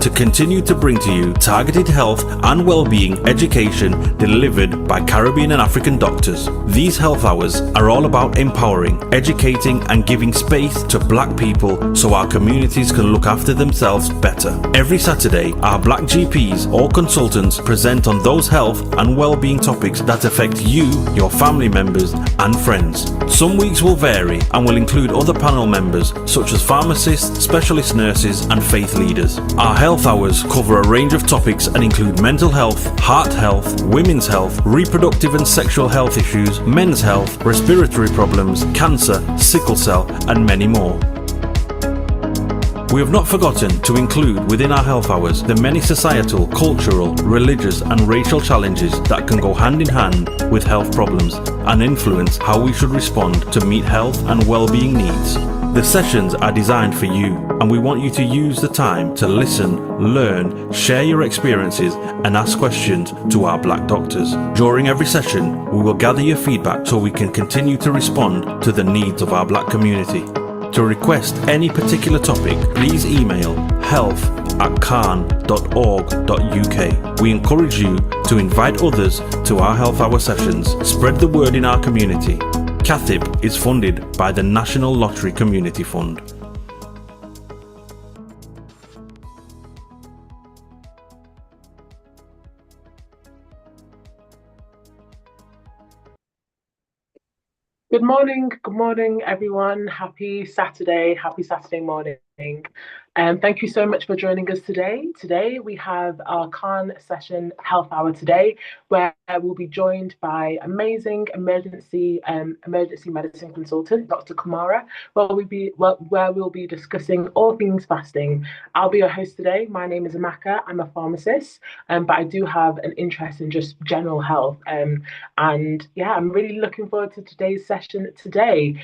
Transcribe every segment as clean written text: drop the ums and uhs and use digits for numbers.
to continue to bring to you targeted health and well-being education delivered by Caribbean and African doctors. These health hours are all about empowering, educating and giving space to Black people so our communities can look after themselves better. Every Saturday, our Black GPs or consultants present on those health and well-being topics that affect you, your family members and friends. Some weeks will vary and will include other panel members such as pharmacists, specialist nurses and faith leaders. Our health hours cover a range of topics and include mental health, heart health, women's health, reproductive and sexual health issues, men's health, respiratory problems, cancer, sickle cell and many more. We have not forgotten to include within our health hours the many societal, cultural, religious and racial challenges that can go hand in hand with health problems and influence how we should respond to meet health and well-being needs. The sessions are designed for you and we want you to use the time to listen, learn, share your experiences and ask questions to our Black doctors. During every session, we will gather your feedback so we can continue to respond to the needs of our Black community. To request any particular topic, please email health@cahn.org.uk. We encourage you to invite others to our health hour sessions. Spread the word in our community. CAHN is funded by the National Lottery Community Fund. Good morning, everyone. Happy Saturday morning. Thank you so much for joining us today. Today we have our CAHN session health hour today, where we'll be joined by amazing emergency medicine consultant, Dr. Kamara, where we'll be discussing all things fasting. I'll be your host today. My name is Amaka. I'm a pharmacist, but I do have an interest in just general health. And yeah, I'm really looking forward to today's session today.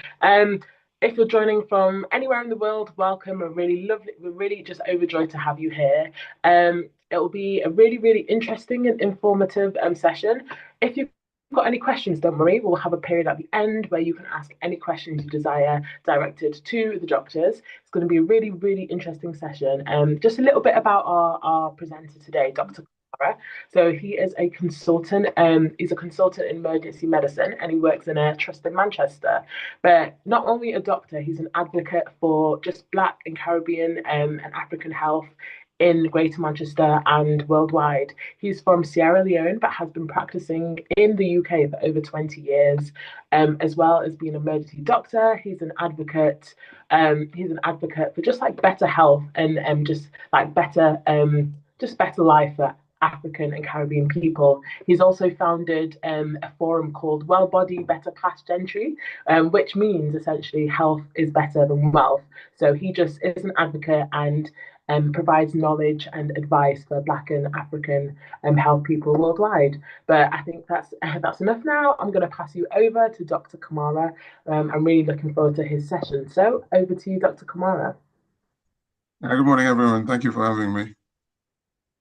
If you're joining from anywhere in the world, welcome. We're really just overjoyed to have you here. It will be a really interesting and informative session. If you've got any questions, don't worry. We'll have a period at the end where you can ask any questions you desire directed to the doctors. It's going to be a really interesting session. Just a little bit about our presenter today, Dr. Kamara. So he is a consultant. He's a consultant in emergency medicine, and he works in a trust in Manchester. But not only a doctor, he's an advocate for just Black and Caribbean and African health in Greater Manchester and worldwide. He's from Sierra Leone, but has been practicing in the UK for over 20 years, as well as being an emergency doctor. He's an advocate. He's an advocate for just like better health and just like better life for African and Caribbean people. He's also founded a forum called Well Body, Better Past Gentry, which means essentially health is better than wealth. So he just is an advocate and provides knowledge and advice for Black and African health people worldwide. But I think that's enough now. I'm going to pass you over to Dr. Kamara. I'm really looking forward to his session. So over to you, Dr. Kamara. Good morning, everyone. Thank you for having me.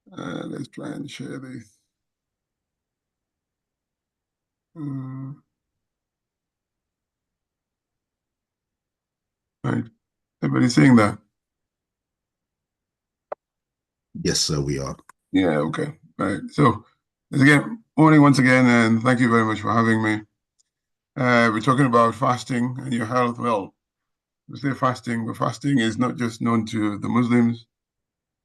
Let's try and share this. Right. Everybody seeing that? Yes, sir, we are. Yeah, okay. Right. So, morning once again, and thank you very much for having me. We're talking about fasting and your health. Well, we say fasting, but fasting is not just known to the Muslims.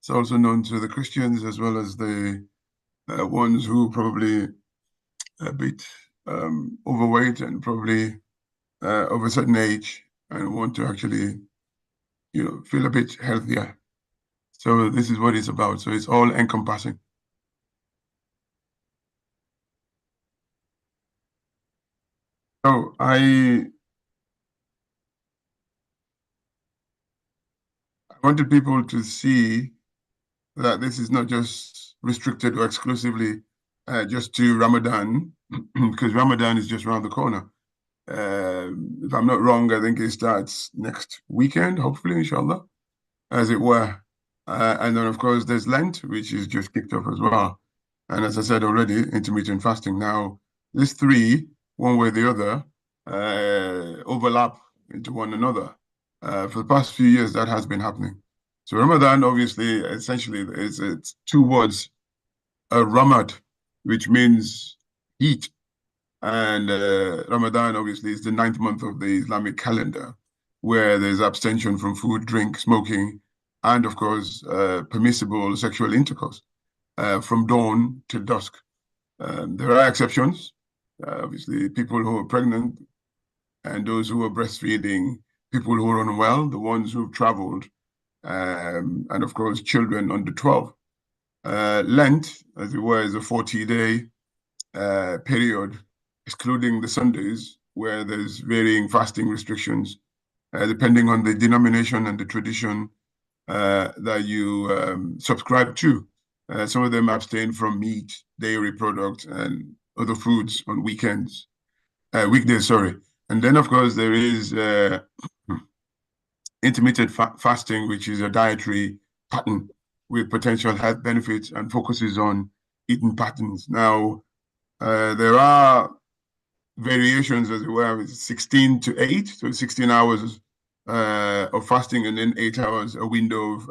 It's also known to the Christians as well as the ones who probably a bit overweight and probably of a certain age and want to actually, feel a bit healthier. So this is what it's about. So it's all encompassing. So I wanted people to see that this is not just restricted or exclusively just to Ramadan, because Ramadan is just around the corner. If I'm not wrong, I think it starts next weekend, hopefully, inshallah, as it were. And then, of course, there's Lent, which is just kicked off as well. And as I said already, intermittent fasting. Now, these three, one way or the other, overlap into one another. For the past few years, that has been happening. So Ramadan, obviously, essentially, it's two words, Ramad, which means heat. And Ramadan, obviously, is the 9th month of the Islamic calendar, where there's abstention from food, drink, smoking, and of course, permissible sexual intercourse from dawn till dusk. There are exceptions. Obviously, people who are pregnant and those who are breastfeeding, people who are unwell, the ones who've traveled, and of course, children under 12. Lent, as it were, is a 40-day period, excluding the Sundays, where there's varying fasting restrictions, depending on the denomination and the tradition that you subscribe to. Some of them abstain from meat, dairy products, and other foods on weekends, weekdays, sorry. And then, of course, there is intermittent fasting, which is a dietary pattern with potential health benefits and focuses on eating patterns. Now, there are variations, as it were, 16 to 8, so 16 hours of fasting and then 8 hours, a window of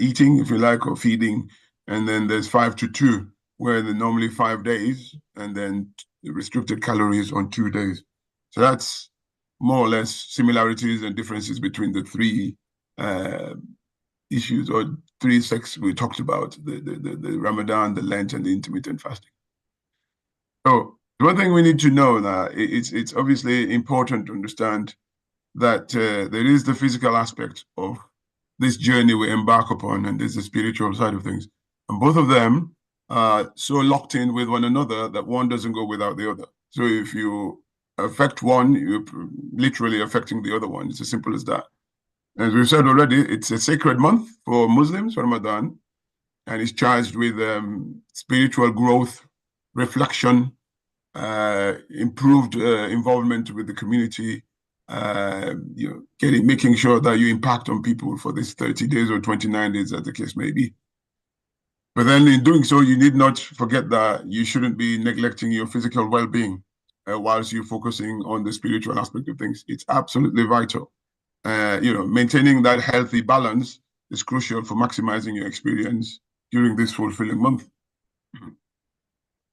eating, if you like, or feeding. And then there's 5 to 2, where they're normally 5 days, and then restricted calories on 2 days. So that's more or less similarities and differences between the three issues or three sects we talked about, the Ramadan, the Lent, and the intermittent fasting. So one thing we need to know that it's obviously important to understand that there is the physical aspect of this journey we embark upon, and there's the spiritual side of things. And both of them are so locked in with one another that one doesn't go without the other. So if you affect one, you're literally affecting the other one. It's as simple as that. As we've said already, it's a sacred month for Muslims, Ramadan, and it's charged with spiritual growth, reflection, improved involvement with the community, making sure that you impact on people for this 30 days or 29 days, as the case may be. But then in doing so, you need not forget that you shouldn't be neglecting your physical well-being whilst you're focusing on the spiritual aspect of things. It's absolutely vital. Maintaining that healthy balance is crucial for maximizing your experience during this fulfilling month.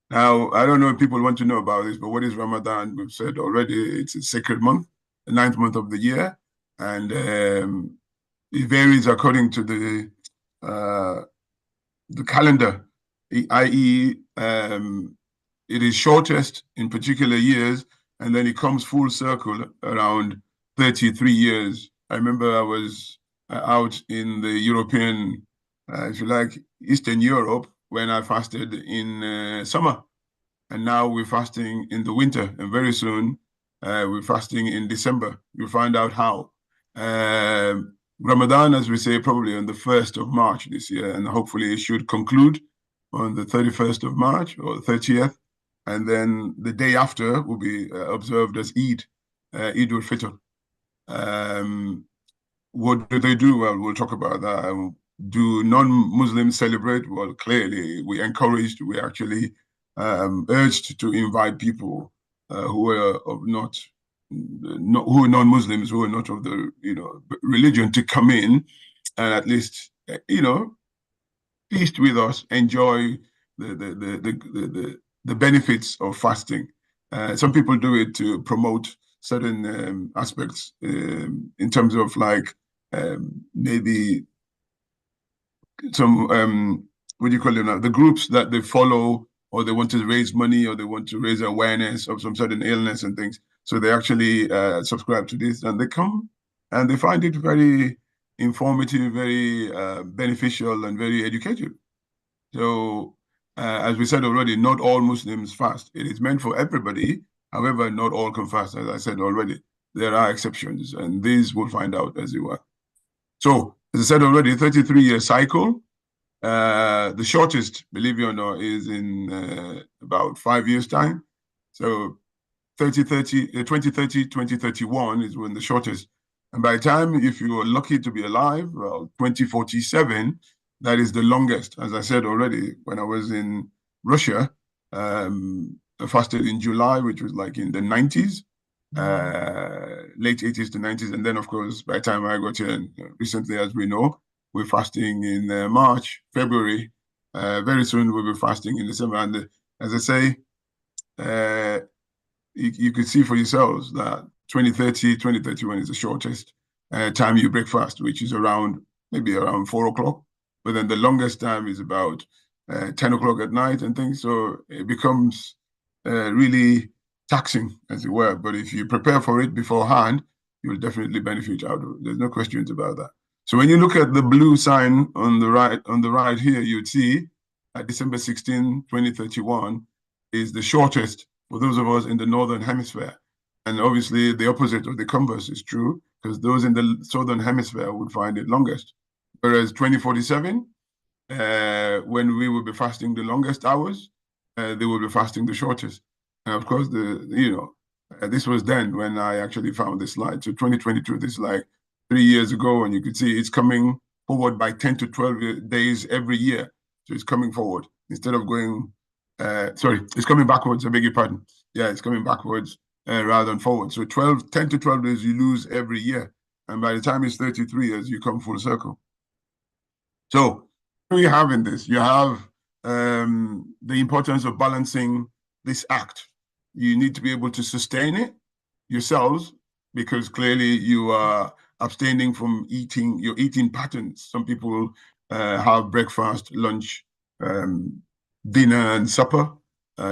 Now, I don't know if people want to know about this, but what is Ramadan? We've said already, it's a sacred month, the 9th month of the year, and it varies according to the calendar, i.e., it is shortest in particular years, and then it comes full circle around 33 years. I remember I was out in the European, if you like, Eastern Europe, when I fasted in summer. And now we're fasting in the winter. And very soon, we're fasting in December. You'll find out how. Ramadan, as we say, probably on the 1st of March this year. And hopefully it should conclude on the 31st of March or 30th. And then the day after will be observed as Eid, Eid al-Fitr. What do they do? Well, we'll talk about that. Do non-Muslims celebrate? Well, clearly, we encouraged, we actually urged to invite people who are who are non-Muslims, who are not of the religion, to come in and at least feast with us, enjoy the benefits of fasting. Some people do it to promote certain aspects in terms of like maybe some what do you call it now? The groups that they follow, or they want to raise money, or they want to raise awareness of some certain illness and things. So they actually subscribe to this, and they come and they find it very informative, very beneficial, and very educative. So as we said already, not all Muslims fast. It is meant for everybody. However, not all can fast, as I said already. There are exceptions, and these we'll find out as you are. So, as I said already, 33-year cycle. The shortest, believe it or not, is in about 5 years' time. So 2030, 2031 is when the shortest. And by the time, if you are lucky to be alive, well, 2047, that is the longest. As I said already, when I was in Russia, I fasted in July, which was like in the 90s. late 80s to 90s. And then, of course, by the time I got here, and recently, as we know, we're fasting in March, February. Very soon, we'll be fasting in December. And as I say, you could see for yourselves that 2031 is the shortest time you break fast, which is maybe around 4 o'clock. But then the longest time is about 10 o'clock at night and things. So it becomes really taxing, as it were. But if you prepare for it beforehand, you'll definitely benefit out of it. There's no questions about that. So when you look at the blue sign on the right here, you'd see December 16, 2031 is the shortest for those of us in the Northern Hemisphere. And obviously the opposite of the converse is true, because those in the Southern Hemisphere would find it longest. Whereas 2047, when we will be fasting the longest hours, they will be fasting the shortest. And of course, this was then when I actually found this slide. So 2022, this is like 3 years ago, and you could see it's coming forward by 10 to 12 days every year. So it's coming forward instead of going, it's coming backwards, I beg your pardon. Yeah, it's coming backwards rather than forward. So 10 to 12 days you lose every year. And by the time it's 33 years, you come full circle. So what do you have in this? You have the importance of balancing this act. You need to be able to sustain it yourselves, because clearly you are abstaining from your eating patterns. Some people have breakfast, lunch, dinner, and supper,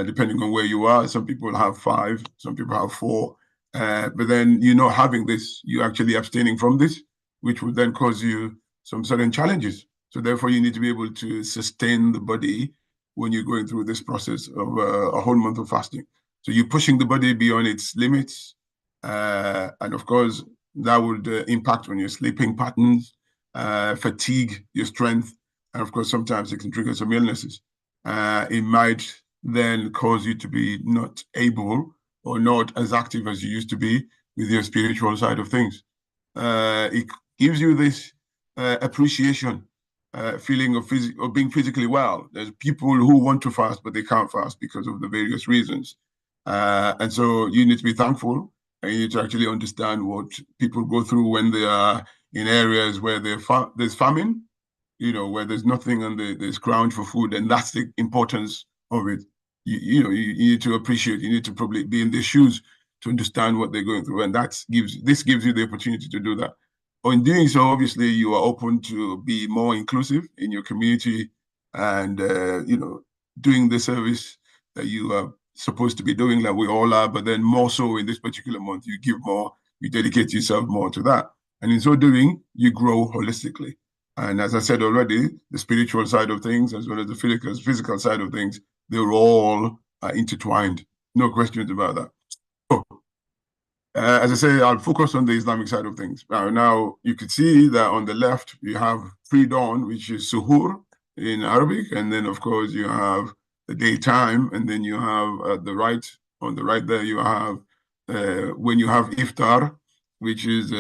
depending on where you are. Some people have 5, some people have 4. But then you're not having this, you're actually abstaining from this, which would then cause you some certain challenges. So therefore, you need to be able to sustain the body when you're going through this process of a whole month of fasting. So you're pushing the body beyond its limits. And of course, that would impact on your sleeping patterns, fatigue, your strength. And of course, sometimes it can trigger some illnesses. It might then cause you to be not able or not as active as you used to be with your spiritual side of things. It gives you this appreciation, feeling of being physically well. There's people who want to fast, but they can't fast because of the various reasons. And so you need to be thankful, and you need to actually understand what people go through when they are in areas where there's famine, where there's nothing and there's ground for food, and that's the importance of it. You need to appreciate, you need to probably be in their shoes to understand what they're going through, and this gives you the opportunity to do that. In doing so, obviously, you are open to be more inclusive in your community and, doing the service that you are supposed to be doing, like we all are, but then more so in this particular month, you give more, you dedicate yourself more to that. And in so doing, you grow holistically. And as I said already, the spiritual side of things, as well as the physical side of things, they're all intertwined. No questions about that. So, as I say, I'll focus on the Islamic side of things. Now, you can see that on the left, you have pre-dawn, which is suhoor in Arabic. And then, of course, you have the daytime. And then you have on the right there, you have when you have iftar, which is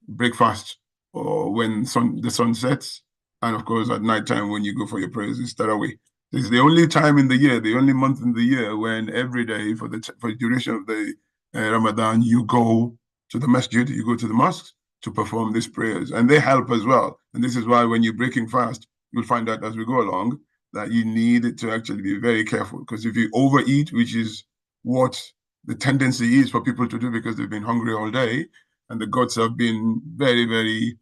breakfast, or when the sun sets. And of course, at nighttime, when you go for your prayers, it's tarawih. It's the only time in the year, the only month in the year when every day for the duration of the Ramadan, you go to the masjid, you go to the mosque to perform these prayers. And they help as well. And this is why when you're breaking fast, you'll find out as we go along that you need to actually be very careful. Because if you overeat, which is what the tendency is for people to do because they've been hungry all day, and the gods have been very, very,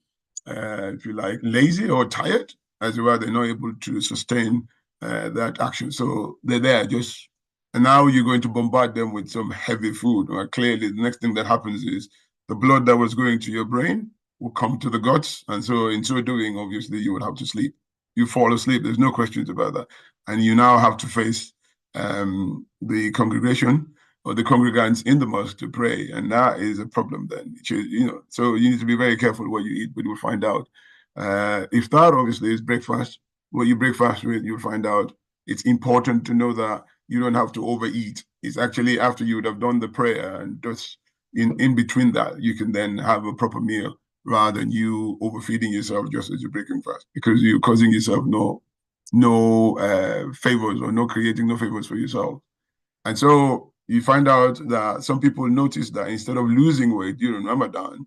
if you like, lazy or tired, as well, they're not able to sustain that action. So they're there just, and now you're going to bombard them with some heavy food. Well, clearly, the next thing that happens is the blood that was going to your brain will come to the guts. And so in so doing, obviously, you would have to sleep. You fall asleep. There's no questions about that. And you now have to face the congregation or the congregants in the mosque to pray, and that is a problem then. So you need to be very careful what you eat, but you'll find out. Iftar obviously is breakfast. What you break fast with, you'll find out. It's important to know that you don't have to overeat. It's actually after you would have done the prayer, and just in between that, you can then have a proper meal rather than you overfeeding yourself just as you're breaking fast, because you're causing yourself no favors, or creating no favors for yourself. And so you find out that some people notice that instead of losing weight during Ramadan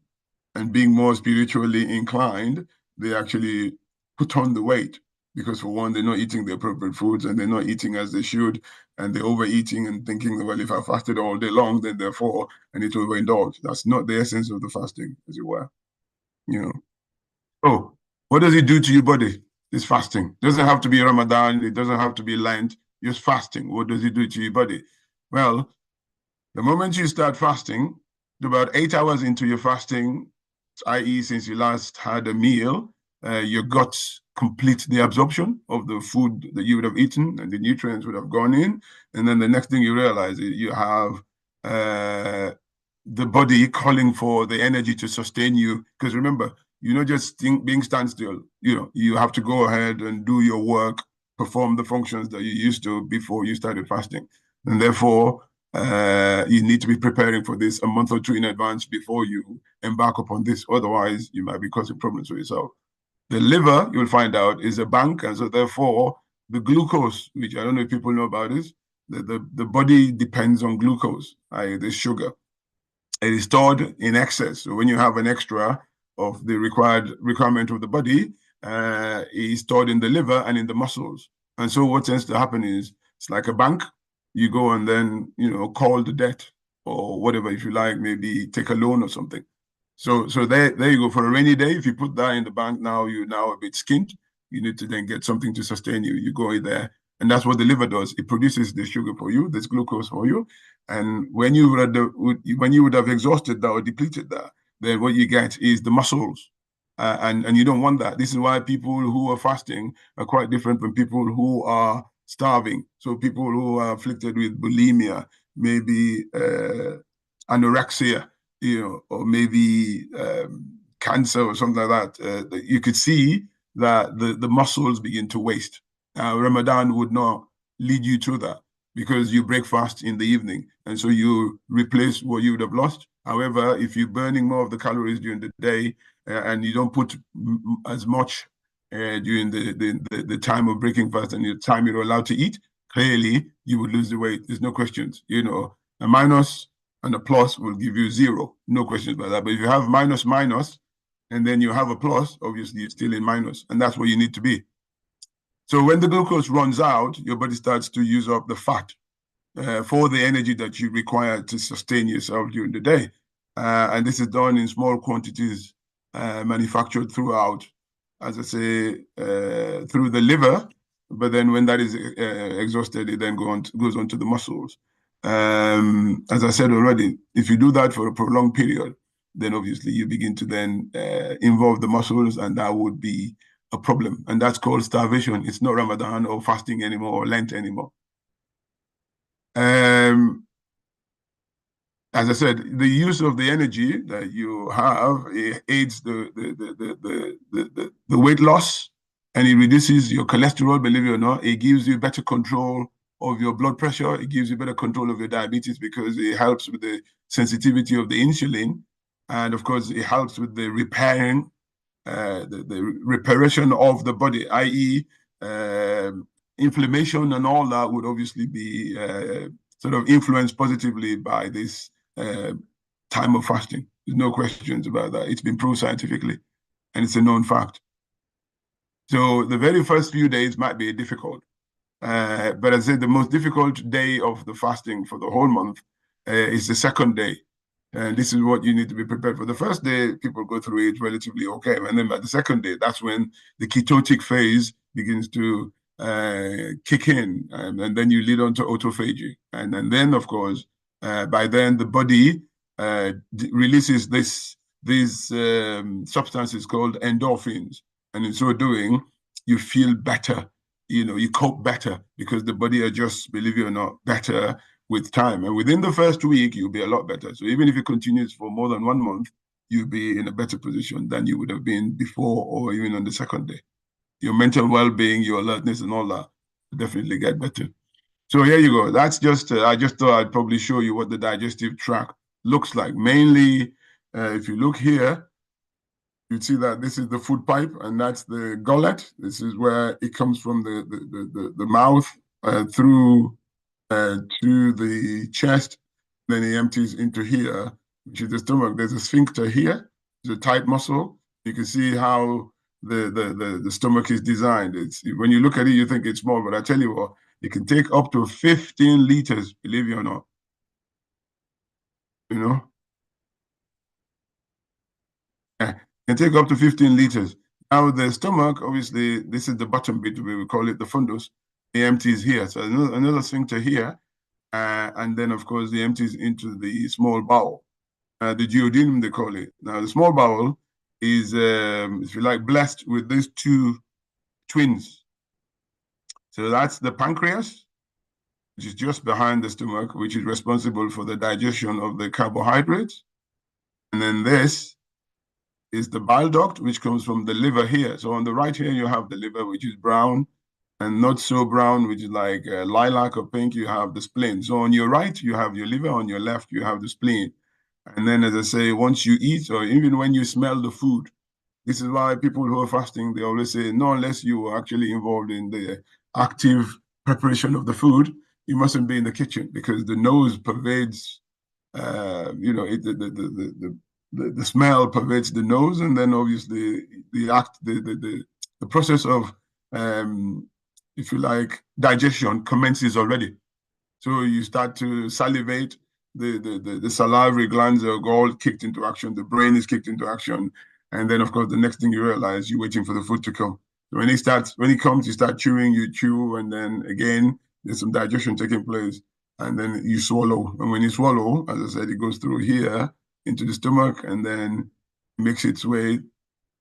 and being more spiritually inclined, they actually put on the weight. Because for one, they're not eating the appropriate foods and they're not eating as they should, and they're overeating and thinking, well, if I fasted all day long, then therefore I need to overindulge. That's not the essence of the fasting, as it were. Oh, what does it do to your body? This fasting. It doesn't have to be Ramadan, it doesn't have to be Lent, just fasting. What does it do to your body? Well, the moment you start fasting, about 8 hours into your fasting, i.e., since you last had a meal, your guts complete the absorption of the food that you would have eaten and the nutrients would have gone in. And then the next thing you realize is you have the body calling for the energy to sustain you. Because remember, you're not just being standstill. You have to go ahead and do your work, perform the functions that you used to before you started fasting. And therefore, you need to be preparing for this a month or two in advance before you embark upon this. Otherwise, you might be causing problems for yourself. The liver, you'll find out, is a bank. And so therefore, the glucose, which I don't know if people know about this, the body depends on glucose, i.e. the sugar. It is stored in excess. So when you have an extra of the requirement of the body, is stored in the liver and in the muscles. And so what tends to happen is, it's like a bank. You go and then, call the debt or whatever, if you like, maybe take a loan or something. So there you go. For a rainy day, if you put that in the bank now, you're now a bit skint. You need to then get something to sustain you. You go in there. And that's what the liver does. It produces the sugar for you, this glucose for you. And when you would have exhausted that or depleted that, then what you get is the muscles. And you don't want that. This is why people who are fasting are quite different from people who are starving. So people who are afflicted with bulimia, maybe anorexia, or maybe cancer or something like that, you could see that the muscles begin to waste. Ramadan would not lead you to that because you break fast in the evening. And so you replace what you would have lost. However, if you're burning more of the calories during the day and you don't put as much during the time of breaking fast and the time you're allowed to eat, clearly you would lose the weight. There's no questions. A minus and a plus will give you 0. No questions about that. But if you have minus, and then you have a plus, obviously you're still in minus. And that's where you need to be. So when the glucose runs out, your body starts to use up the fat for the energy that you require to sustain yourself during the day. And this is done in small quantities, manufactured throughout, as I say, through the liver. But then when that is exhausted, it then goes on to the muscles. As I said already, if you do that for a prolonged period, then obviously you begin to then involve the muscles, and that would be a problem. And that's called starvation. It's not Ramadan or fasting anymore or Lent anymore. As I said, the use of the energy that you have aids the weight loss, and it reduces your cholesterol, believe it or not. It gives you better control of your blood pressure. It gives you better control of your diabetes because it helps with the sensitivity of the insulin. And of course, it helps with the repairing, the reparation of the body, i.e. Inflammation and all that would obviously be sort of influenced positively by this time of fasting. There's no questions about that. It's been proved scientifically, and it's a known fact. So the very first few days might be difficult. But I said the most difficult day of the fasting for the whole month is the second day. And this is what you need to be prepared for. The first day, people go through it relatively okay. And then by the second day, that's when the ketotic phase begins to kick in. And then you lead on to autophagy. And then, of course, by then the body releases these substances called endorphins. And in so doing, you feel better. You cope better because the body adjusts, believe it or not, better with time. And within the first week, you'll be a lot better. So even if it continues for more than 1 month, you'll be in a better position than you would have been before or even on the second day. Your mental well-being, your alertness and all that will definitely get better. So here you go. That's just, I just thought I'd probably show you what the digestive tract looks like. Mainly, if you look here, you'd see that this is the food pipe and that's the gullet. This is where it comes from the mouth through to the chest, then it empties into here, which is the stomach. There's a sphincter here, it's a tight muscle. You can see how the stomach is designed. It's when you look at it, you think it's small, but I tell you what, it can take up to 15 liters, believe it or not. You know, it can take up to 15 liters. Now the stomach, obviously, this is the bottom bit, we call it the fundus. It empties here, so another sphincter here, and then of course it empties into the small bowel, the duodenum they call it. Now the small bowel is, if you like, blessed with these two twins. So that's the pancreas, which is just behind the stomach, which is responsible for the digestion of the carbohydrates. And then this is the bile duct, which comes from the liver here. So on the right here, you have the liver, which is brown, and not so brown, which is like lilac or pink, you have the spleen. So on your right, you have your liver. On your left, you have the spleen. And then, as I say, once you eat, or even when you smell the food, this is why people who are fasting, they always say, no, unless you are actually involved in the active preparation of the food, you mustn't be in the kitchen, because the nose pervades, the smell pervades the nose, and then obviously the process of, if you like, digestion commences already. So you start to salivate, the salivary glands are all kicked into action, the brain is kicked into action, and then of course the next thing you realize, you're waiting for the food to come. So when it comes, you start chewing, you chew, and then again there's some digestion taking place, and then you swallow. And when you swallow, as I said, it goes through here into the stomach, and then makes its way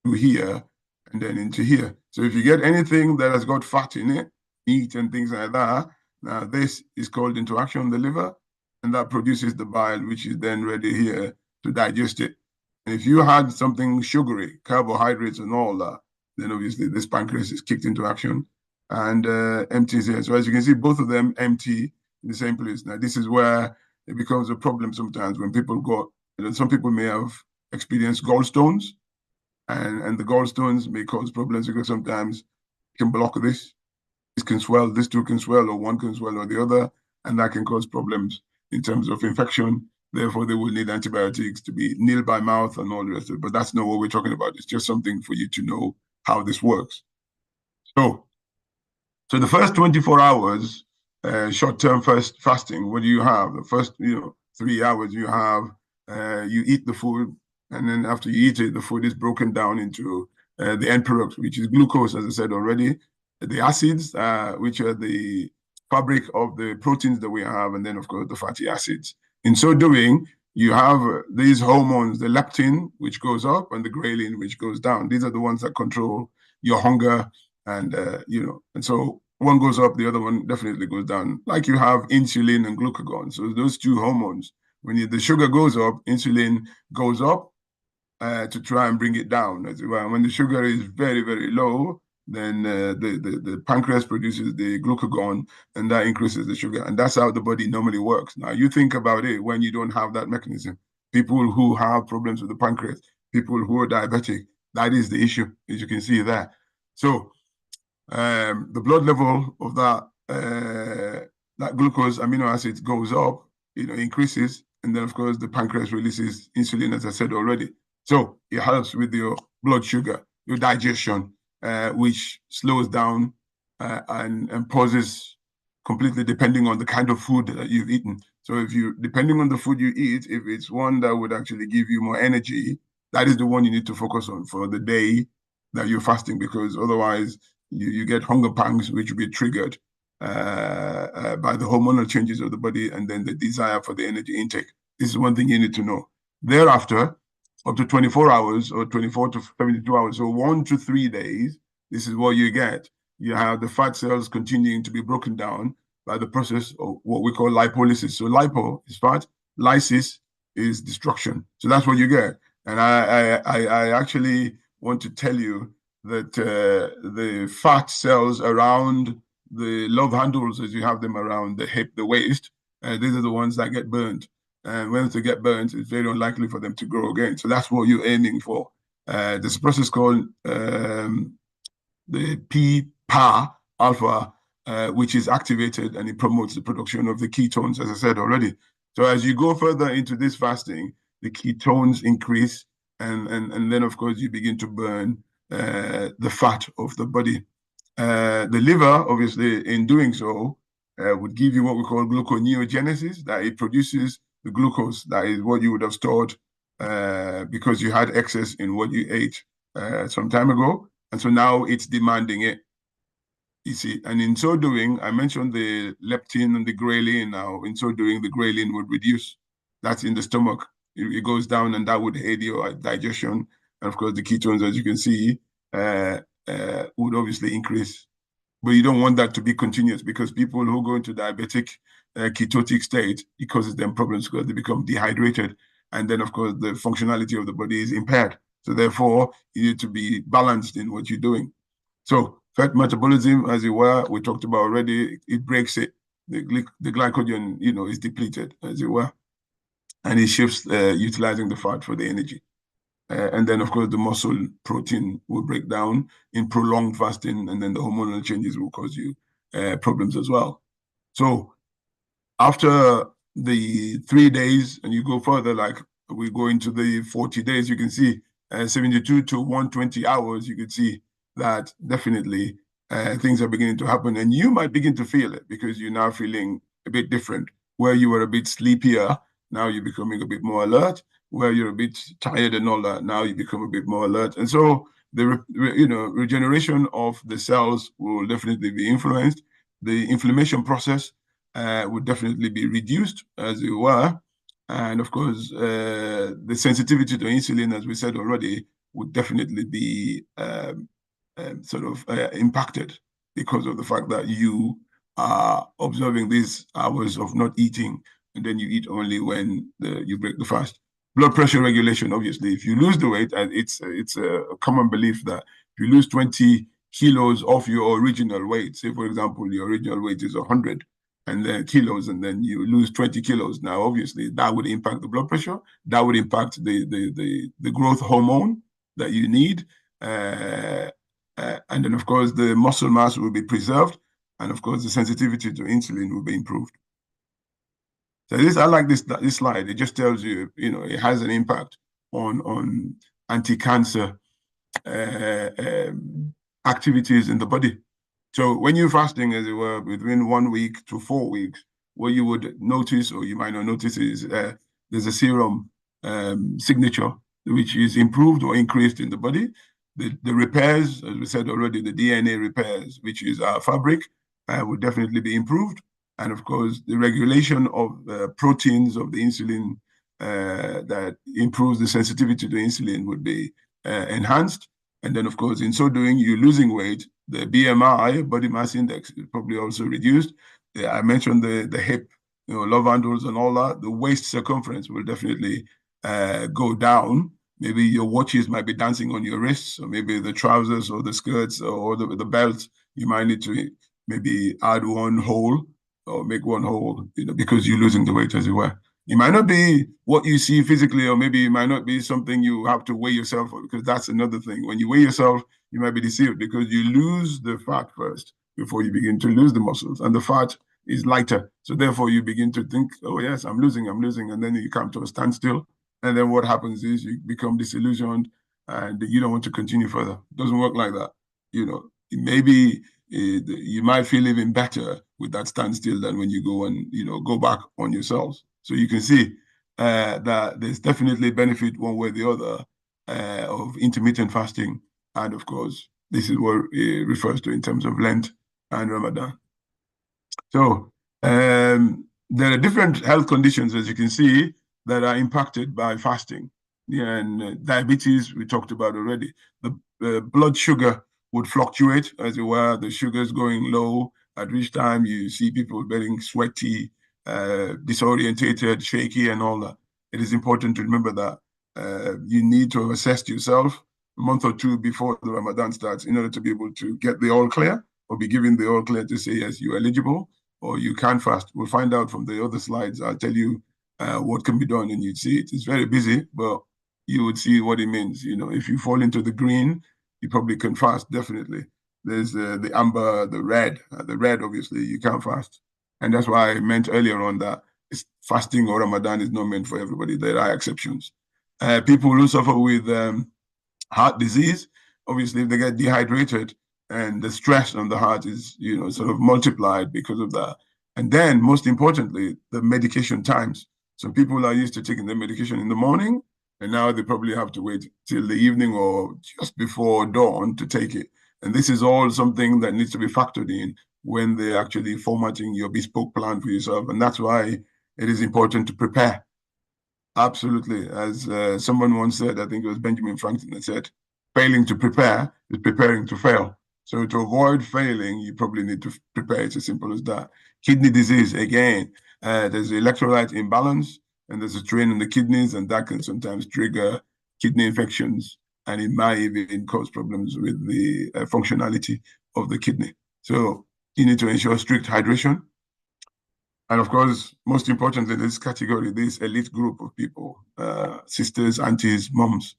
through here and then into here. So if you get anything that has got fat in it, meat and things like that, now this is called into action the liver, and that produces the bile, which is then ready here to digest it. And if you had something sugary, carbohydrates and all that, then obviously this pancreas is kicked into action and empties here. So as you can see, both of them empty in the same place. Now this is where it becomes a problem sometimes when people go, some people may have experienced gallstones, and the gallstones may cause problems because sometimes it can block this. This can swell, this two can swell, or one can swell or the other, and that can cause problems in terms of infection. Therefore, they will need antibiotics to be nil by mouth and all the rest of it. But that's not what we're talking about. It's just something for you to know how this works. So the first 24 hours, short-term fasting, what do you have? The first 3 hours you have, you eat the food, and then after you eat it, the food is broken down into the end product, which is glucose, as I said already, the acids, which are the fabric of the proteins that we have, and then, of course, the fatty acids. In so doing, you have these hormones, the leptin, which goes up, and the ghrelin, which goes down. These are the ones that control your hunger, and, and so one goes up, the other one definitely goes down, like you have insulin and glucagon. So those two hormones, when the sugar goes up, insulin goes up to try and bring it down. When the sugar is very, very low, then the pancreas produces the glucagon, and that increases the sugar. And that's how the body normally works. Now, you think about it when you don't have that mechanism. People who have problems with the pancreas, people who are diabetic, that is the issue, as you can see there. So the blood level of that glucose amino acids goes up, increases, and then, of course, the pancreas releases insulin, as I said already. So it helps with your blood sugar, your digestion, which slows down and pauses completely depending on the kind of food that you've eaten. So depending on the food you eat, if it's one that would actually give you more energy, that is the one you need to focus on for the day that you're fasting, because otherwise you get hunger pangs, which will be triggered by the hormonal changes of the body, and then the desire for the energy intake. This is one thing you need to know. Thereafter, up to 24 hours or 24 to 72 hours, so 1 to 3 days, this is what you get. You have the fat cells continuing to be broken down by the process of what we call lipolysis. So lipo is fat, lysis is destruction. So that's what you get. And I actually want to tell you that the fat cells around the love handles, as you have them around the hip, the waist, these are the ones that get burned. And when they get burnt, it's very unlikely for them to grow again. So that's what you're aiming for. There's a process called the PPAR alpha which is activated, and it promotes the production of the ketones, as I said already. So as you go further into this fasting, the ketones increase, and then, of course, you begin to burn the fat of the body. The liver, obviously, in doing so, would give you what we call gluconeogenesis, that it produces the glucose, that is what you would have stored because you had excess in what you ate some time ago. And so now it's demanding it. You see, and in so doing, I mentioned the leptin and the ghrelin. Now, in so doing, the ghrelin would reduce. That's in the stomach. It goes down, and that would aid your digestion. And of course, the ketones, as you can see, would obviously increase. But you don't want that to be continuous, because people who go into diabetic ketotic state, it causes them problems because they become dehydrated. And then, of course, the functionality of the body is impaired. So therefore, you need to be balanced in what you're doing. So fat metabolism, as it were, we talked about already, it breaks it. The glycogen, is depleted, as it were. And it shifts utilizing the fat for the energy. And then, of course, the muscle protein will break down in prolonged fasting, and then the hormonal changes will cause you problems as well. So after the 3 days, and you go further, like we go into the 40 days, you can see 72 to 120 hours, you can see that definitely things are beginning to happen. And you might begin to feel it, because you're now feeling a bit different. Where you were a bit sleepier, now you're becoming a bit more alert. Where you're a bit tired and all that, now you become a bit more alert. And so the regeneration of the cells will definitely be influenced. The inflammation process would definitely be reduced, as it were. And of course, the sensitivity to insulin, as we said already, would definitely be impacted, because of the fact that you are observing these hours of not eating, and then you eat only when you break the fast. Blood pressure regulation, obviously, if you lose the weight, and it's a common belief that if you lose 20 kilos of your original weight, say, for example, your original weight is 100 and then kilos, and then you lose 20 kilos. Now, obviously, that would impact the blood pressure. That would impact the growth hormone that you need. And then, of course, the muscle mass will be preserved. And, of course, the sensitivity to insulin will be improved. So I like this slide. It just tells you, it has an impact on anti-cancer activities in the body. So when you're fasting, as it were, between 1 week to 4 weeks, what you would notice, or you might not notice, is there's a serum signature, which is improved or increased in the body. The repairs, as we said already, the DNA repairs, which is our fabric, would definitely be improved. And of course, the regulation of the proteins of the insulin that improves the sensitivity to insulin would be enhanced. And then, of course, in so doing, you're losing weight. The BMI, body mass index, is probably also reduced. I mentioned the hip, love handles and all that. The waist circumference will definitely go down. Maybe your watches might be dancing on your wrists, or maybe the trousers or the skirts or the belt, you might need to maybe add one hole, or make one hole, because you're losing the weight, as it were. It might not be what you see physically, or maybe it might not be something you have to weigh yourself for, because that's another thing. When you weigh yourself, you might be deceived, because you lose the fat first before you begin to lose the muscles, and the fat is lighter. So therefore, you begin to think, oh yes, I'm losing, and then you come to a standstill. And then what happens is you become disillusioned, and you don't want to continue further. It doesn't work like that. Maybe you might feel even better with that standstill than when you go and go back on yourselves. So you can see that there's definitely benefit one way or the other of intermittent fasting. And of course, this is what it refers to in terms of Lent and Ramadan. So there are different health conditions, as you can see, that are impacted by fasting. And diabetes, we talked about already. The blood sugar would fluctuate, as it were. The sugar's going low, at which time you see people getting sweaty, disorientated, shaky, and all that. It is important to remember that you need to assess yourself a month or two before the Ramadan starts, in order to be able to get the all clear, or be given the all clear to say, yes, you're eligible, or you can fast. We'll find out from the other slides. I'll tell you what can be done, and you'd see it. It's very busy, but you would see what it means. If you fall into the green, you probably can fast, definitely. There's the amber, the red. The red, obviously, you can't fast. And that's why I meant earlier on that fasting or Ramadan is not meant for everybody. There are exceptions. People who suffer with heart disease, obviously, if they get dehydrated and the stress on the heart is, sort of multiplied because of that. And then, most importantly, the medication times. Some people are used to taking their medication in the morning, and now they probably have to wait till the evening or just before dawn to take it. And this is all something that needs to be factored in when they're actually formatting your bespoke plan for yourself. And that's why it is important to prepare. Absolutely. As someone once said, I think it was Benjamin Franklin that said, failing to prepare is preparing to fail. So to avoid failing, you probably need to prepare. It's as simple as that. Kidney disease, again, there's electrolyte imbalance and there's a strain in the kidneys, and that can sometimes trigger kidney infections, and it might even cause problems with the functionality of the kidney. So you need to ensure strict hydration. And of course, most importantly, this category, this elite group of people, sisters, aunties, moms,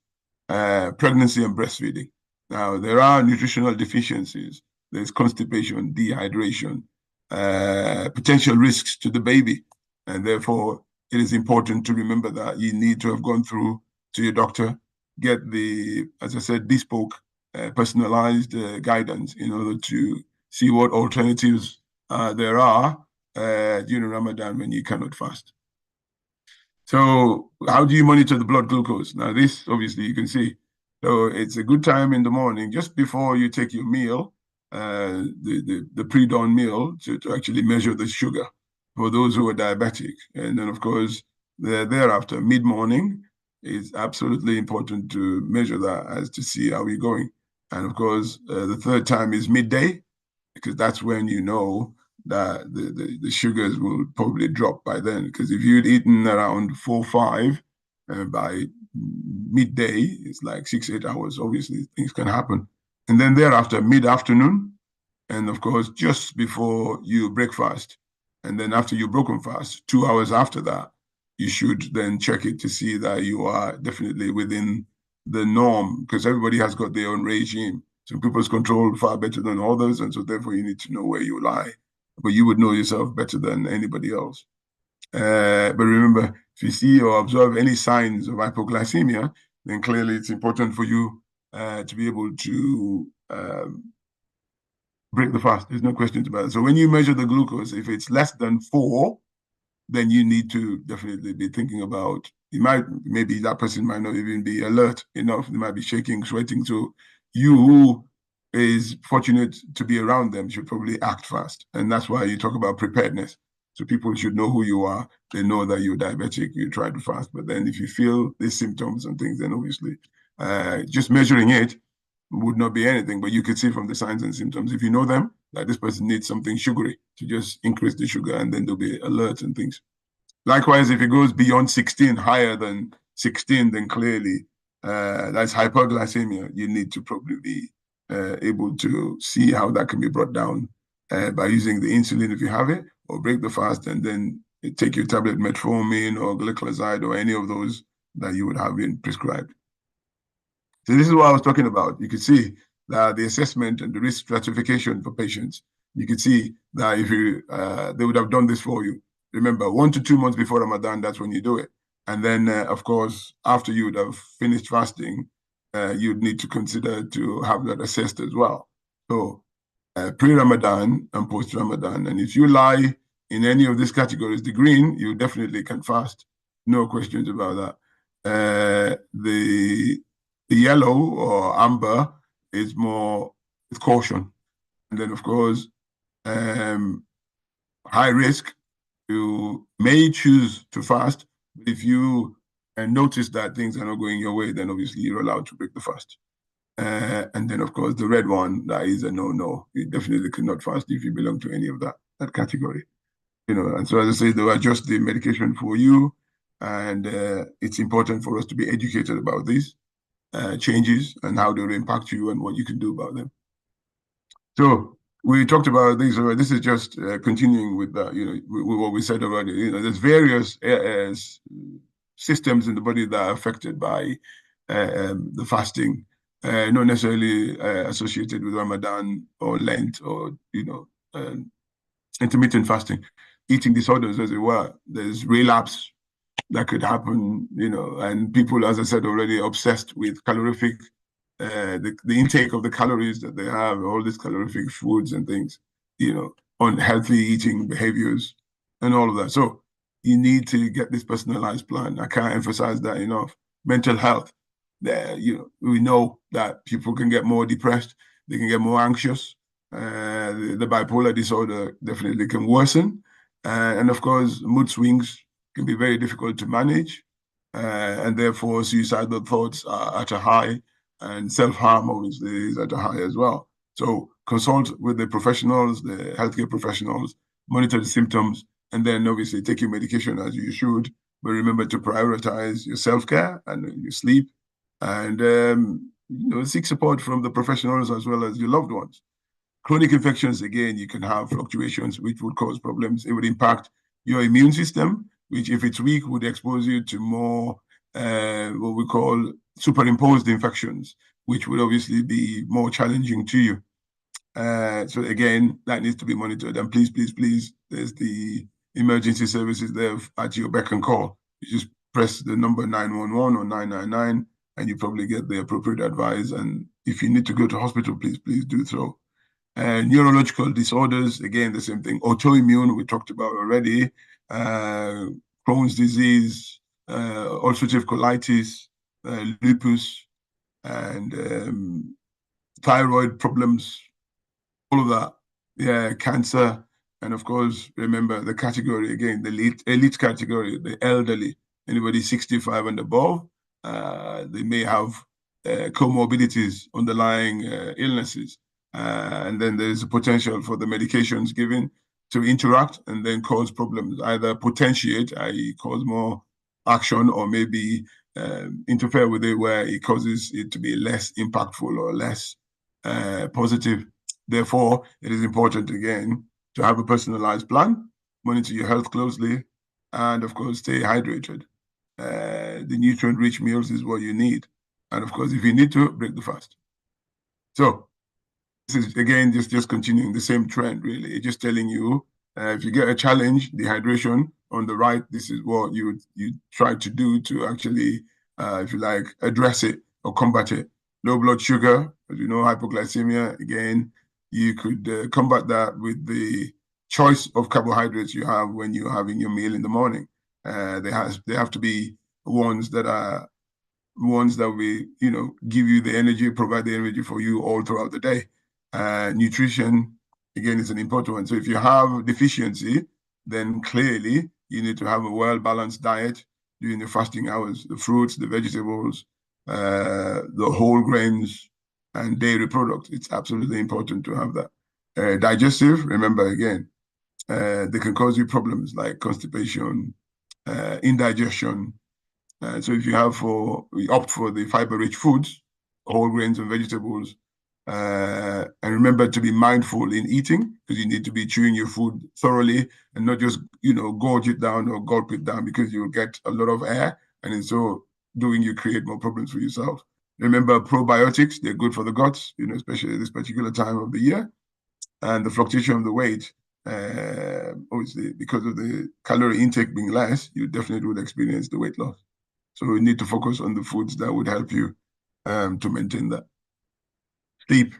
pregnancy and breastfeeding. Now, there are nutritional deficiencies. There's constipation, dehydration, potential risks to the baby. And therefore, it is important to remember that you need to have gone through to your doctor, get the, as I said, bespoke, personalized guidance in order to see what alternatives there are during Ramadan when you cannot fast. So how do you monitor the blood glucose? Now, this, obviously, you can see. So it's a good time in the morning, just before you take your meal, the pre-dawn meal, to actually measure the sugar for those who are diabetic. And then, of course, thereafter, mid-morning, is absolutely important to measure that as to see how you're going. And, of course, the third time is midday, because that's when you know that the sugars will probably drop by then. Because if you'd eaten around 4, 5, by midday, it's like 6, 8 hours, obviously things can happen. And then thereafter, mid-afternoon, and of course, just before you break fast. And then after you've broken fast, 2 hours after that, you should then check it to see that you are definitely within the norm, because everybody has got their own regime. Some people's control far better than others, and so therefore you need to know where you lie. But you would know yourself better than anybody else. But remember, if you see or observe any signs of hypoglycemia, then clearly it's important for you to be able to break the fast. There's no question about it. So when you measure the glucose, if it's less than 4, then you need to definitely be thinking about, maybe that person might not even be alert enough. They might be shaking, sweating. So you who is fortunate to be around them should probably act fast. And that's why you talk about preparedness. So people should know who you are. They know that you're diabetic, you try to fast. But then if you feel these symptoms and things, then obviously just measuring it would not be anything. But you could see from the signs and symptoms, if you know them, that this person needs something sugary, to just increase the sugar, and then they'll be alert and things. Likewise, if it goes beyond 16, higher than 16, then clearly that's hyperglycemia. You need to probably be able to see how that can be brought down by using the insulin if you have it, or break the fast and then take your tablet metformin or glycoside or any of those that you would have been prescribed. So this is what I was talking about. You could see that the assessment and the risk stratification for patients, you could see that if you they would have done this for you. Remember, 1 to 2 months before Ramadan, that's when you do it. And then, of course, after you would have finished fasting, you'd need to consider to have that assessed as well. So pre-Ramadan and post-Ramadan. And if you lie in any of these categories, the green, you definitely can fast. No questions about that. The yellow or amber is more with caution. And then, of course, high risk, you may choose to fast, but if you notice that things are not going your way, then obviously you're allowed to break the fast. And then, of course, the red one, that is a no-no. You definitely cannot fast if you belong to any of that category. And so, as I say, they'll adjust the medication for you, and it's important for us to be educated about these changes and how they will impact you and what you can do about them. So we talked about this. This is just continuing with with what we said already. There's various systems in the body that are affected by the fasting. not necessarily associated with Ramadan or Lent or, intermittent fasting, eating disorders, as it were. There's relapse that could happen, and people, as I said already, obsessed with calorific, the intake of the calories that they have, all these calorific foods and things, unhealthy eating behaviors and all of that. So you need to get this personalized plan. I can't emphasize that enough. Mental health, we know that people can get more depressed, they can get more anxious. The bipolar disorder definitely can worsen. And of course, mood swings can be very difficult to manage. And therefore, suicidal thoughts are at a high, and self-harm obviously is at a high as well. So consult with the professionals, the healthcare professionals, monitor the symptoms, and then obviously take your medication as you should. But remember to prioritize your self-care and your sleep, and seek support from the professionals as well as your loved ones. Chronic infections, again, you can have fluctuations which would cause problems. It would impact your immune system, which, if it's weak, would expose you to more what we call superimposed infections, which would obviously be more challenging to you. So again, that needs to be monitored. And please, please, please, there's the emergency services there at your beck and call. You just press the number 911 or 999, and you probably get the appropriate advice. And if you need to go to hospital, please, please do so. Neurological disorders, again, the same thing. Autoimmune, we talked about already. Crohn's disease, ulcerative colitis, lupus, and thyroid problems, all of that. Yeah, cancer. And of course, remember the category again, the elite category, the elderly, anybody 65 and above, they may have comorbidities, underlying illnesses. And then there's a potential for the medications given to interact and then cause problems, either potentiate, i.e. cause more action, or maybe interfere with it where it causes it to be less impactful or less positive. Therefore, it is important, again, to have a personalized plan, monitor your health closely, and of course, stay hydrated. The nutrient-rich meals is what you need. And of course, if you need to, break the fast. So this is, again, just continuing the same trend, really. Just telling you, if you get a challenge, dehydration on the right, this is what you try to do to actually, if you like, address it or combat it. Low blood sugar, as you know, hypoglycemia, again, you could combat that with the choice of carbohydrates you have when you're having your meal in the morning. They have to be ones that will, give you the energy, provide the energy for you all throughout the day. Nutrition, again, is an important one. So if you have deficiency, then clearly you need to have a well-balanced diet during the fasting hours. The fruits, the vegetables, the whole grains, and dairy products. It's absolutely important to have that. Digestive, remember again, they can cause you problems like constipation, indigestion. So if you opt for the fiber-rich foods, whole grains and vegetables, and remember to be mindful in eating, because you need to be chewing your food thoroughly and not just, gorge it down or gulp it down, because you'll get a lot of air, and in so doing, you create more problems for yourself. Remember, probiotics, they're good for the guts, especially this particular time of the year. And the fluctuation of the weight, obviously, because of the calorie intake being less, you definitely would experience the weight loss. So we need to focus on the foods that would help you to maintain that. Sleep.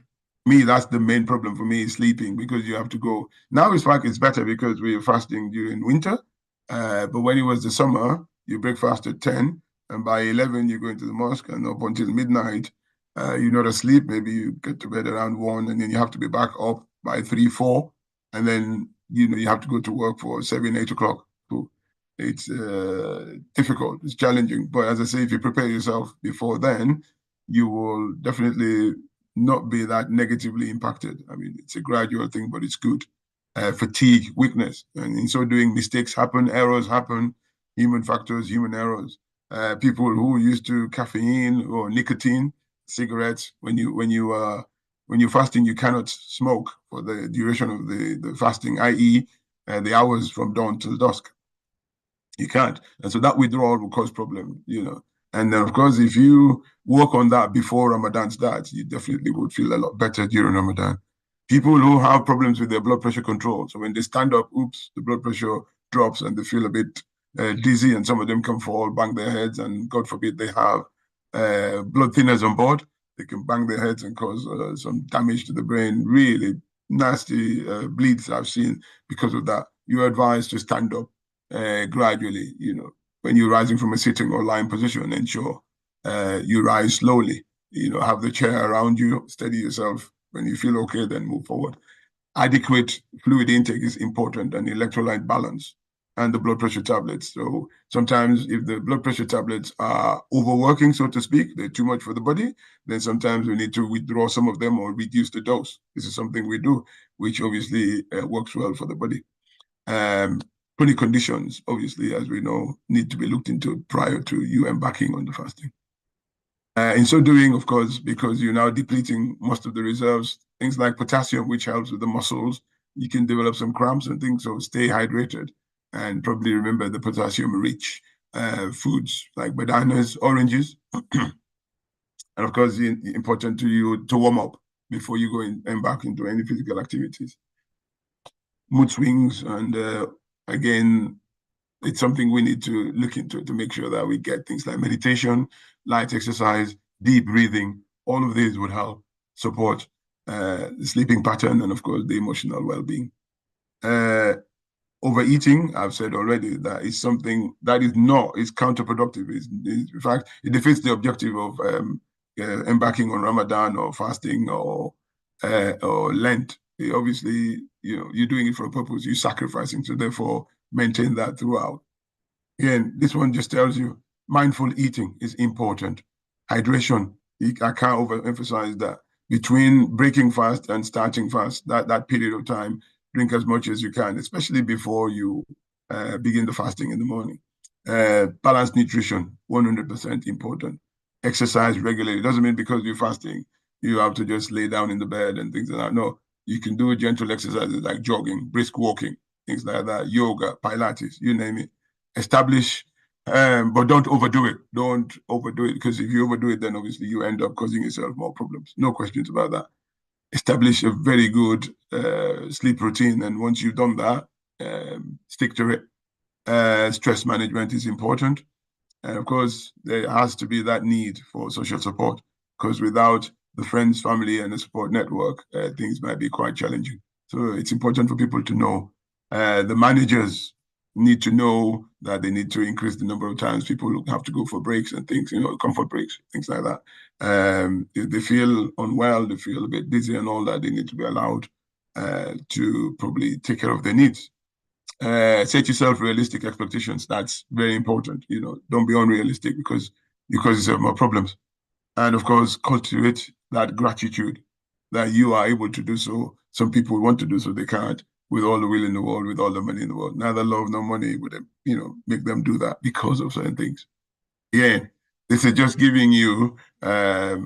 That's the main problem for me, is sleeping, because you have to go. Now it's better because we're fasting during winter. But when it was the summer, you break fast at 10, and by 11, you go into the mosque, and up until midnight, you're not asleep. Maybe you get to bed around 1, and then you have to be back up by 3, 4. And then, you have to go to work for 7, 8 o'clock. So it's difficult, it's challenging. But as I say, if you prepare yourself before then, you will definitely not be that negatively impacted. I mean, it's a gradual thing, but it's good. Fatigue, weakness, and in so doing, mistakes happen, errors happen, human factors, human errors. People who are used to caffeine or nicotine, cigarettes, when you're fasting, you cannot smoke for the duration of the fasting, i.e., the hours from dawn till dusk. You can't, and so that withdrawal will cause problem. And then, of course, if you work on that before Ramadan starts, you definitely would feel a lot better during Ramadan. People who have problems with their blood pressure control, so when they stand up, oops, the blood pressure drops and they feel a bit dizzy, and some of them can fall, bang their heads, and God forbid they have blood thinners on board. They can bang their heads and cause some damage to the brain. Really nasty bleeds I've seen because of that. You're advised to stand up gradually, when you're rising from a sitting or lying position, ensure you rise slowly. Have the chair around you, steady yourself. When you feel okay, then move forward. Adequate fluid intake is important, and electrolyte balance, and the blood pressure tablets. So sometimes if the blood pressure tablets are overworking, so to speak, they're too much for the body, then sometimes we need to withdraw some of them or reduce the dose. This is something we do, which obviously works well for the body. Chronic conditions, obviously, as we know, need to be looked into prior to you embarking on the fasting. In so doing, of course, because you're now depleting most of the reserves, things like potassium, which helps with the muscles, you can develop some cramps and things, so stay hydrated. And probably remember the potassium-rich foods like bananas, oranges. And of course, important to you to warm up before you go embark into any physical activities. Mood swings, and again, it's something we need to look into to make sure that we get things like meditation, light exercise, deep breathing. All of these would help support the sleeping pattern and, of course, the emotional well-being. Overeating, I've said already, that is something that is counterproductive. In fact, it defeats the objective of embarking on Ramadan or fasting or Lent. Obviously, you're doing it for a purpose, you're sacrificing, so therefore maintain that throughout. Again, this one just tells you mindful eating is important. Hydration, I can't overemphasize that. Between breaking fast and starting fast, that period of time, drink as much as you can, especially before you begin the fasting in the morning. Balanced nutrition, 100% important. Exercise regularly. It doesn't mean because you're fasting, you have to just lay down in the bed and things like that. No, you can do gentle exercises like jogging, brisk walking, things like that, yoga, Pilates, you name it. Establish, but don't overdo it. Don't overdo it, because if you overdo it, then obviously you end up causing yourself more problems. No questions about that. Establish a very good sleep routine, and once you've done that, stick to it. Stress management is important. And of course, there has to be that need for social support, because without the friends, family, and the support network, things might be quite challenging. So it's important for people to know. The managers need to know that they need to increase the number of times people have to go for breaks and things, comfort breaks, things like that. If they feel unwell, they feel a bit dizzy and all that, they need to be allowed to probably take care of their needs. Set yourself realistic expectations. That's very important. Don't be unrealistic because you cause yourself more problems. And of course, cultivate that gratitude that you are able to do so. Some people want to do so, they can't, with all the will in the world, with all the money in the world. Neither love nor money would, make them do that because of certain things. Yeah, this is just giving you a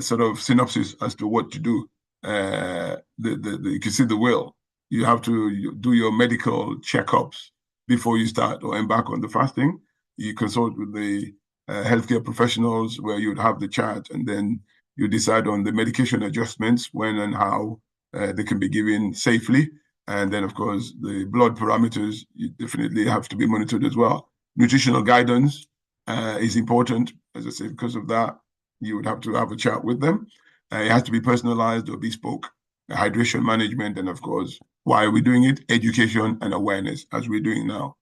sort of synopsis as to what to do. You can see the will. You have to do your medical checkups before you start or embark on the fasting. You consult with the healthcare professionals where you'd have the chat, and then you decide on the medication adjustments, when and how they can be given safely. And then, of course, the blood parameters, you definitely have to be monitored as well. Nutritional guidance is important. As I said, because of that, you would have to have a chat with them. It has to be personalized or bespoke. Hydration management, and of course, why are we doing it? Education and awareness, as we're doing now.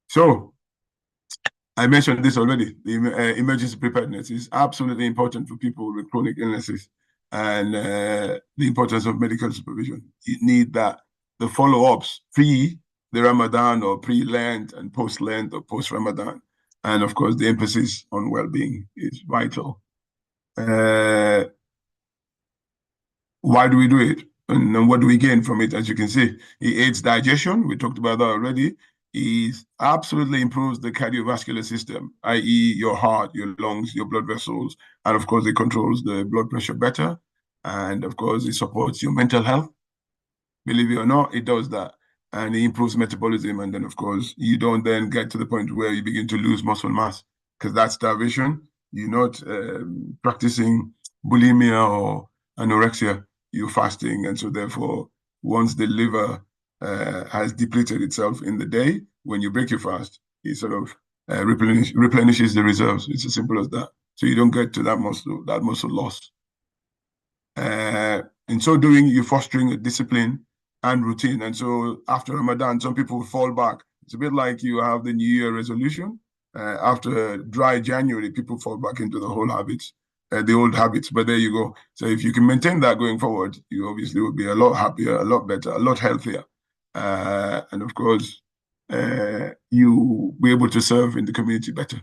So, I mentioned this already. The emergency preparedness is absolutely important for people with chronic illnesses, and the importance of medical supervision. You need that. The follow-ups pre the Ramadan or pre-Lent and post-Lent or post-Ramadan. And of course, the emphasis on well-being is vital. Why do we do it? And what do we gain from it? As you can see, it aids digestion. We talked about that already. It absolutely improves the cardiovascular system, i.e. your heart, your lungs, your blood vessels. And of course, it controls the blood pressure better. And of course, it supports your mental health. Believe it or not, it does that. and it improves metabolism. And then, of course, you don't then get to the point where you begin to lose muscle mass, because that's starvation. You're not practicing bulimia or anorexia, you're fasting. And so therefore, once the liver has depleted itself in the day, when you break your fast, it sort of replenishes the reserves. It's as simple as that. So you don't get to that muscle loss. In so doing, you're fostering a discipline and routine. And so after Ramadan, some people fall back. It's a bit like you have the New Year resolution. After dry January, people fall back into the old habits. But there you go. So if you can maintain that going forward, you obviously will be a lot happier, a lot better, a lot healthier. And of course, you be able to serve in the community better.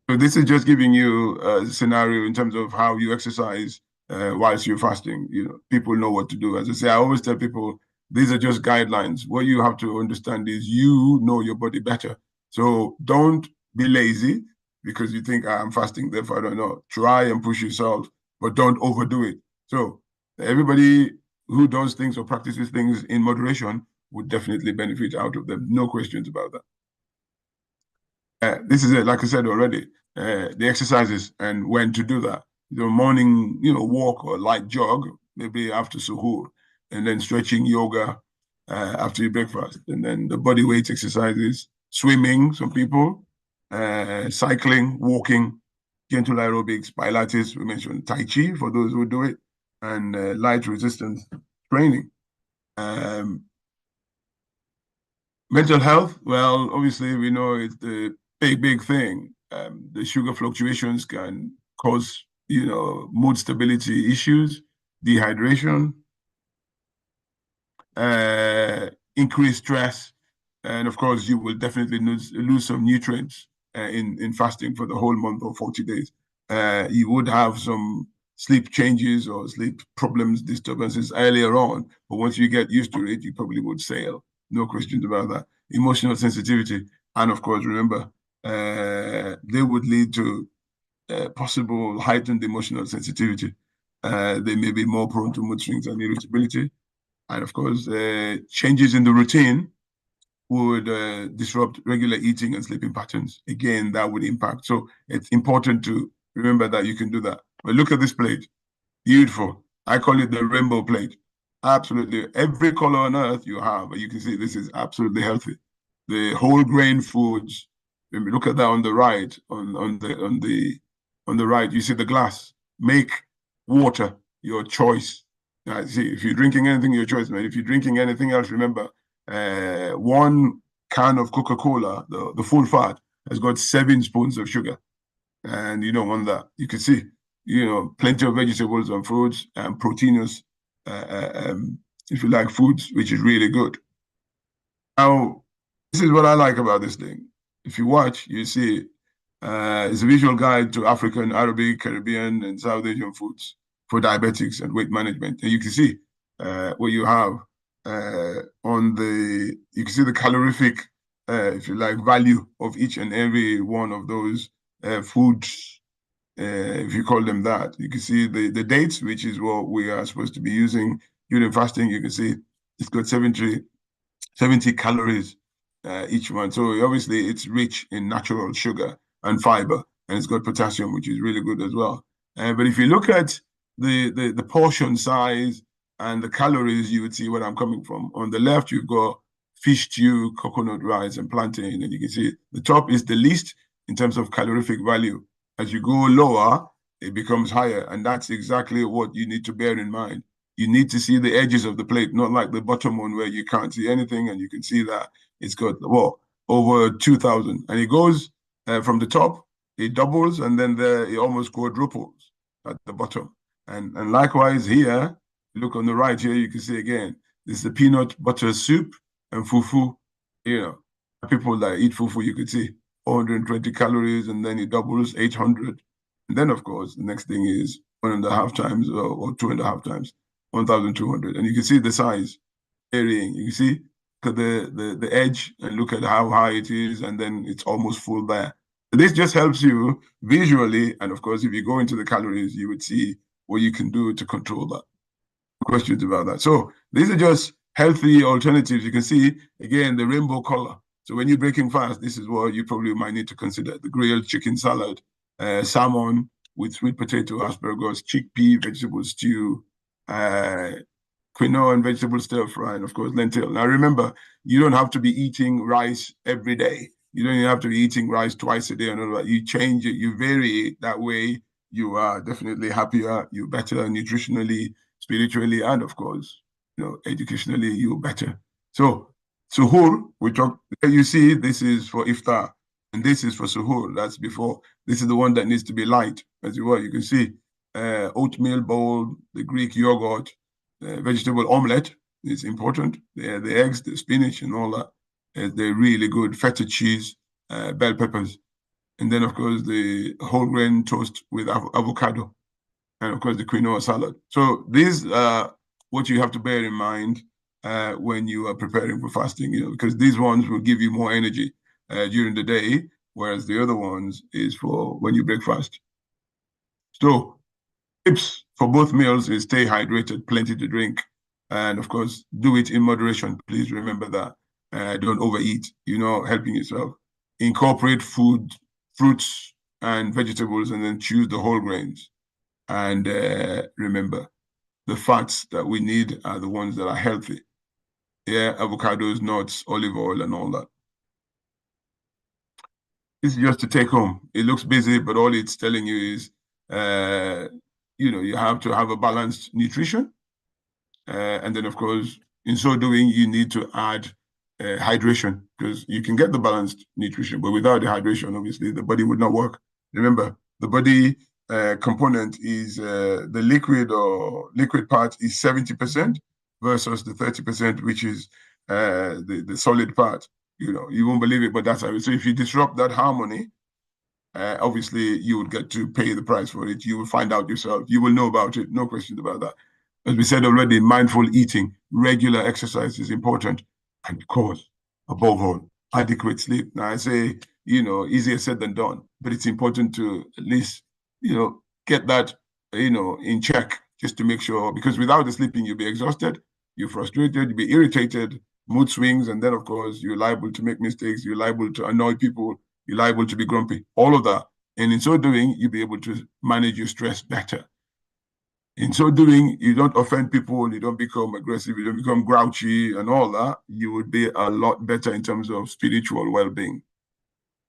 So this is just giving you a scenario in terms of how you exercise whilst you're fasting. People know what to do. As I say, I always tell people, these are just guidelines. What you have to understand is you know your body better. So don't be lazy because you think I'm fasting, therefore I don't know. Try and push yourself, but don't overdo it. So everybody who does things or practices things in moderation would definitely benefit out of them. No questions about that. This is it, like I said already, the exercises and when to do that. The morning, walk or light jog, maybe after suhoor, and then stretching, yoga after your breakfast, and then the body weight exercises, swimming, some people, cycling, walking, gentle aerobics, pilates, we mentioned Tai Chi for those who do it, and light resistance training. Mental health, well, obviously we know it's the big thing. The sugar fluctuations can cause, mood stability issues, dehydration, increased stress, and of course, you will definitely lose some nutrients in fasting for the whole month or 40 days. You would have some sleep changes or sleep problems, disturbances earlier on, but once you get used to it, you probably would sail. No questions about that. Emotional sensitivity, and of course, remember, they would lead to possible heightened emotional sensitivity. They may be more prone to mood swings and irritability. And of course, changes in the routine would disrupt regular eating and sleeping patterns. Again, that would impact. So it's important to remember that you can do that. But look at this plate. Beautiful. I call it the rainbow plate. Absolutely. Every color on earth you have, you can see this is absolutely healthy. The whole grain foods. Look at that on the right. On the right, you see the glass. Make water your choice. See, if you're drinking anything, your choice, man. If you're drinking anything else, remember, 1 can of Coca-Cola, the full fat, has got 7 spoons of sugar. And you don't want that. You can see, plenty of vegetables and fruits and proteinous, if you like, foods, which is really good. Now, this is what I like about this thing. If you watch, you see it's a visual guide to African, Arabic, Caribbean, and South Asian foods for diabetics and weight management. And you can see what you have you can see the calorific, if you like, value of each and every one of those foods, if you call them that. You can see the dates, which is what we are supposed to be using during fasting. You can see it's got 70 calories each one. So obviously it's rich in natural sugar and fiber, and it's got potassium, which is really good as well. But if you look at the portion size and the calories, you would see where I'm coming from. On the left, you've got fish stew, coconut rice, and plantain, and you can see the top is the least in terms of calorific value. As you go lower, it becomes higher, and that's exactly what you need to bear in mind. You need to see the edges of the plate, not like the bottom one where you can't see anything, and you can see that it's got, over 2,000. And it goes from the top, it doubles, and then it almost quadruples at the bottom. And likewise here, look on the right here, you can see again, this is the peanut butter soup and fufu. People that eat fufu, you could see 420 calories, and then it doubles 800. And then, of course, the next thing is 1.5 times or 2.5 times, 1,200. And you can see the size varying. You can see the edge and look at how high it is, and then it's almost full there. This just helps you visually, and of course, if you go into the calories, you would see what you can do to control that. questions about that. So these are just healthy alternatives. You can see, again, the rainbow color. So when you're breaking fast, this is what you probably might need to consider. The grilled chicken salad, salmon with sweet potato, asparagus, chickpea, vegetable stew, quinoa and vegetable stir fry, and of course, lentil. Now remember, you don't have to be eating rice every day. You don't even have to be eating rice twice a day and all that. You change it, you vary it. That way, you are definitely happier, you're better nutritionally, spiritually, and of course, educationally, you're better. So, suhoor, you see, this is for iftar, and this is for suhoor. That's before. This is the one that needs to be light, as you were. You can see oatmeal bowl, the Greek yogurt, vegetable omelette is important. The eggs, the spinach, and all that. They're really good. Feta cheese, bell peppers, and then of course the whole grain toast with avocado, and of course the quinoa salad. So these are what you have to bear in mind when you are preparing for fasting. Because these ones will give you more energy during the day, whereas the other ones is for when you break fast. So tips for both meals is stay hydrated, plenty to drink, and of course, do it in moderation. Please remember that. Don't overeat, helping yourself. Incorporate fruits and vegetables, and then choose the whole grains. And remember, the fats that we need are the ones that are healthy. Yeah, avocados, nuts, olive oil, and all that. This is just to take home. It looks busy, but all it's telling you is you have to have a balanced nutrition. And then, of course, in so doing, you need to add hydration, because you can get the balanced nutrition, but without the hydration, obviously, the body would not work. Remember, the body component is the liquid part is 70% versus the 30%, which is the solid part. You won't believe it, but that's how it is. So if you disrupt that harmony, obviously, you would get to pay the price for it. You will find out yourself. You will know about it. No question about that. As we said already, mindful eating, regular exercise is important. And of course, above all, adequate sleep. Now, I say, easier said than done, but it's important to at least, get that, in check, just to make sure, because without the sleeping, you'll be exhausted, you're frustrated, you'll be irritated, mood swings, and then, of course, you're liable to make mistakes, you're liable to annoy people, you're liable to be grumpy, all of that. And in so doing, you'll be able to manage your stress better. In so doing, you don't offend people, you don't become aggressive, you don't become grouchy and all that. You would be a lot better in terms of spiritual well-being.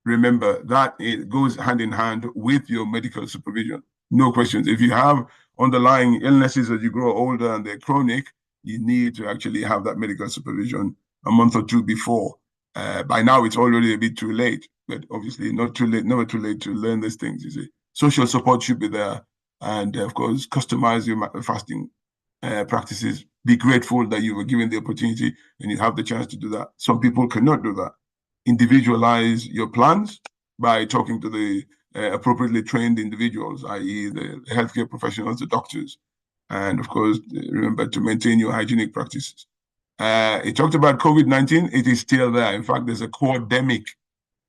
Remember, that it goes hand in hand with your medical supervision. No questions. If you have underlying illnesses as you grow older and they're chronic, you need to actually have that medical supervision a month or two before. By now, it's already a bit too late, but obviously not too late, never too late to learn these things, you see. Social support should be there. And of course, customize your fasting practices. Be grateful that you were given the opportunity and you have the chance to do that. Some people cannot do that. Individualize your plans by talking to the appropriately trained individuals, i.e. the healthcare professionals, the doctors. And of course, remember to maintain your hygienic practices. It talked about COVID-19. It is still there. In fact, there's a co-endemic,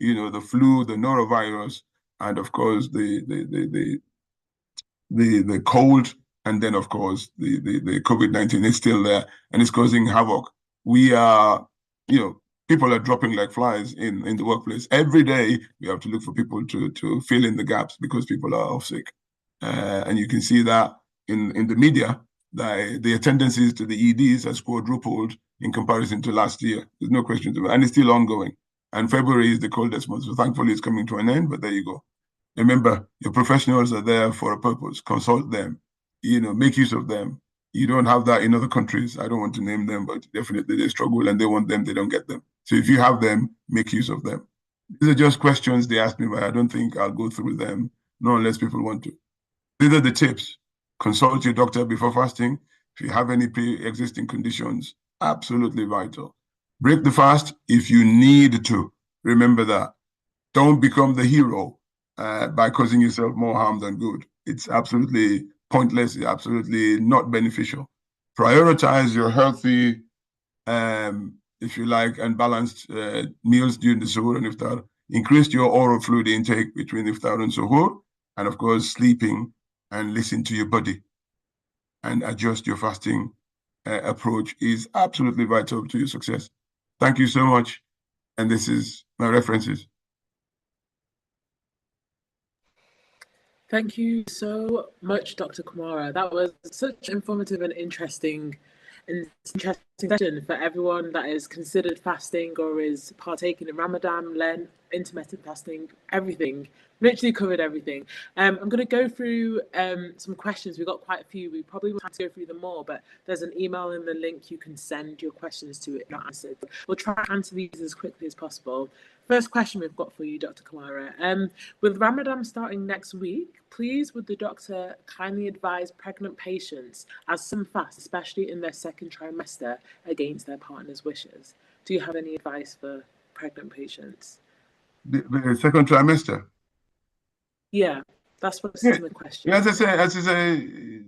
the flu, the norovirus, and of course, the cold, and then of course the COVID-19 is still there and it's causing havoc. We are, people are dropping like flies in the workplace. Every day we have to look for people to fill in the gaps because people are off sick. And you can see that in the media, the attendances to the EDs has quadrupled in comparison to last year. There's no question about it. And it's still ongoing. And February is the coldest month, so thankfully it's coming to an end, but there you go. Remember, your professionals are there for a purpose. Consult them, make use of them. You don't have that in other countries. I don't want to name them, but definitely they struggle and they want them, they don't get them. So if you have them, make use of them. These are just questions they asked me, but I don't think I'll go through them, not unless people want to. These are the tips. Consult your doctor before fasting. If you have any pre-existing conditions, absolutely vital. Break the fast if you need to. Remember that. Don't become the hero by causing yourself more harm than good. It's absolutely pointless, it's absolutely not beneficial. Prioritize your healthy, if you like, and balanced meals during the suhoor and iftar. Increase your oral fluid intake between iftar and suhoor, and of course, sleeping, and listen to your body and adjust your fasting approach is absolutely vital to your success. Thank you so much. And this is my references. Thank you so much, Dr. Kamara. That was such informative and interesting session for everyone that is considered fasting or is partaking in Ramadan, Lent, intermittent fasting, everything. Literally covered everything. I'm going to go through some questions. We've got quite a few. We probably will have to go through them more, but there's an email in the link you can send your questions to if not answered. We'll try to answer these as quickly as possible. First question we've got for you, Dr. Kamara. With Ramadan starting next week, please would the doctor kindly advise pregnant patients as some fast, especially in their second trimester, against their partner's wishes? Do you have any advice for pregnant patients? The second trimester? Yeah, that's what says in the question. As I say,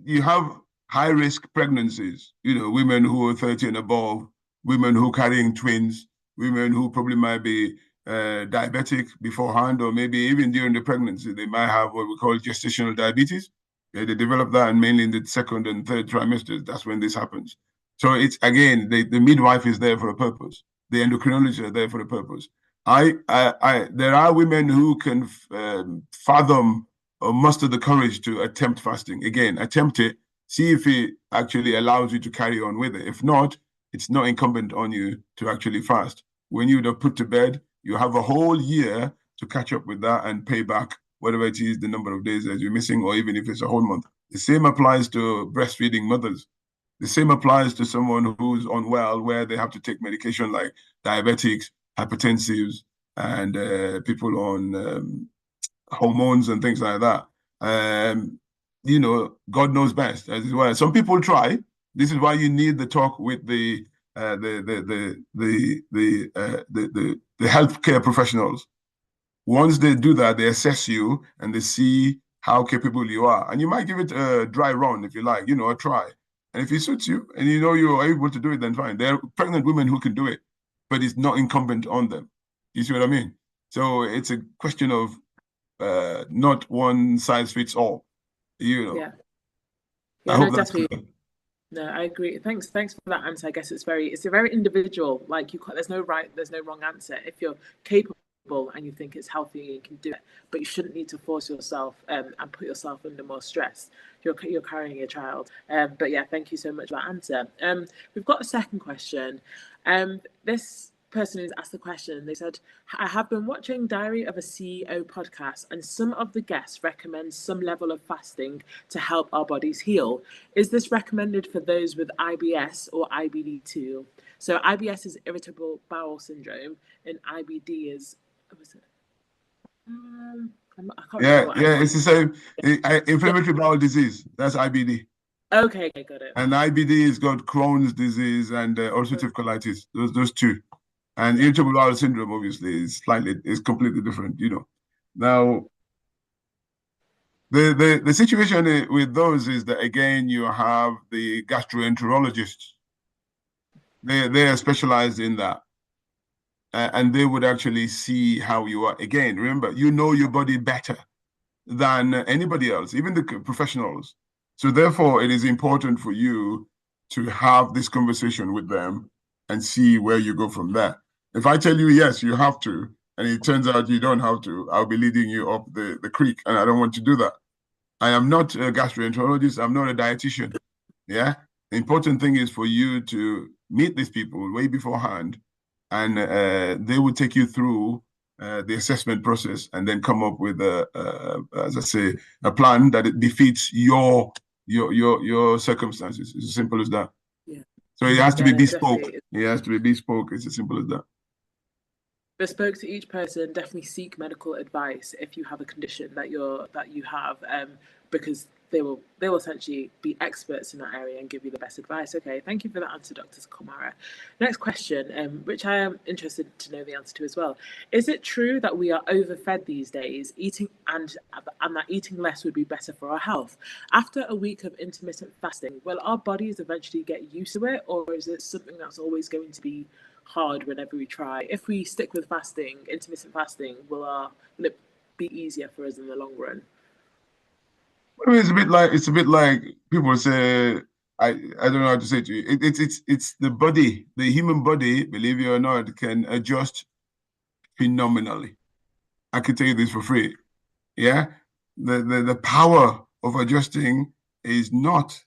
you have high-risk pregnancies, women who are 30 and above, women who are carrying twins, women who probably might be diabetic beforehand, or maybe even during the pregnancy, they might have what we call gestational diabetes. They develop that, and mainly in the second and third trimesters, that's when this happens. So it's, again, the midwife is there for a purpose. The endocrinologists are there for a purpose. There are women who can fathom or muster the courage to attempt fasting. Again, attempt it, see if it actually allows you to carry on with it. If not, it's not incumbent on you to actually fast. When you're put to bed, you have a whole year to catch up with that and pay back whatever it is, the number of days that you're missing, or even if it's a whole month. The same applies to breastfeeding mothers. The same applies to someone who's unwell, where they have to take medication like diabetics, hypertensives, and people on hormones and things like that. God knows best as well. Some people try. This is why you need the talk with the healthcare professionals. Once they do that, they assess you and they see how capable you are. And you might give it a dry run if you like, a try. And if it suits you and you're able to do it, then fine. There are pregnant women who can do it, but it's not incumbent on them. You see what I mean? So it's a question of not one size fits all. Yeah. I hope that's clear. No, I agree. Thanks for that answer. I guess it's a very individual. Like there's no right, there's no wrong answer. If you're capable and you think it's healthy, you can do it, but you shouldn't need to force yourself and put yourself under more stress. You're carrying a child. But yeah, thank you so much for that answer. We've got a second question. This person who's asked the question, they said, I have been watching Diary of a CEO podcast, and some of the guests recommend some level of fasting to help our bodies heal. Is this recommended for those with IBS or IBD too? So IBS is irritable bowel syndrome, and IBD is I can't remember. Yeah, it's the same. Inflammatory bowel disease. That's IBD. Okay, got it. And IBD has got Crohn's disease and ulcerative colitis. Those two. And irritable bowel syndrome, obviously, is completely different. Now, the situation with those is that, again, you have the gastroenterologists. They are specialized in that. And they would actually see how you are. Again, remember, you know your body better than anybody else, even the professionals. So therefore, it is important for you to have this conversation with them and see where you go from there. If I tell you, yes, you have to, and it turns out you don't have to, I'll be leading you up the creek, and I don't want to do that. I am not a gastroenterologist. I'm not a dietitian. Yeah. The important thing is for you to meet these people way beforehand, and they will take you through the assessment process and then come up with as I say, a plan that it befits your circumstances. It's as simple as that. Yeah. So it has to be bespoke. Definitely. It has to be bespoke. It's as simple as that. Bespoke to each person. Definitely seek medical advice if you have a condition that you have, because they will essentially be experts in that area and give you the best advice. Okay, thank you for that answer, Dr. Kamara. Next question, which I am interested to know the answer to as well. Is it true that we are overfed these days, eating and that eating less would be better for our health? After a week of intermittent fasting, will our bodies eventually get used to it, or is it something that's always going to be hard whenever we try? If we stick with fasting, intermittent fasting, will it be easier for us in the long run? I mean, it's a bit like people say I don't know how to say it to you. It's the body, the human body, believe it or not, can adjust phenomenally. I can tell you this for free. Yeah, the power of adjusting is not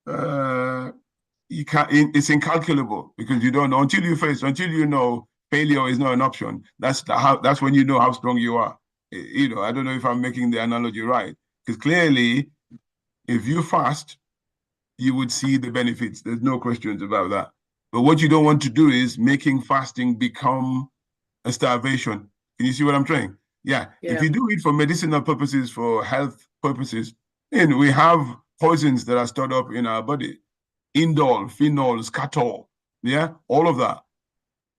you can't. It's incalculable because you don't know until you know failure is not an option. That's when you know how strong you are. You know, I don't know if I'm making the analogy right, because clearly, if you fast, you would see the benefits. There's no questions about that. But what you don't want to do is making fasting become a starvation. Can you see what I'm saying? Yeah. If you do it for medicinal purposes, for health purposes, then we have poisons that are stored up in our body. Indole, phenol, skatol, yeah, all of that.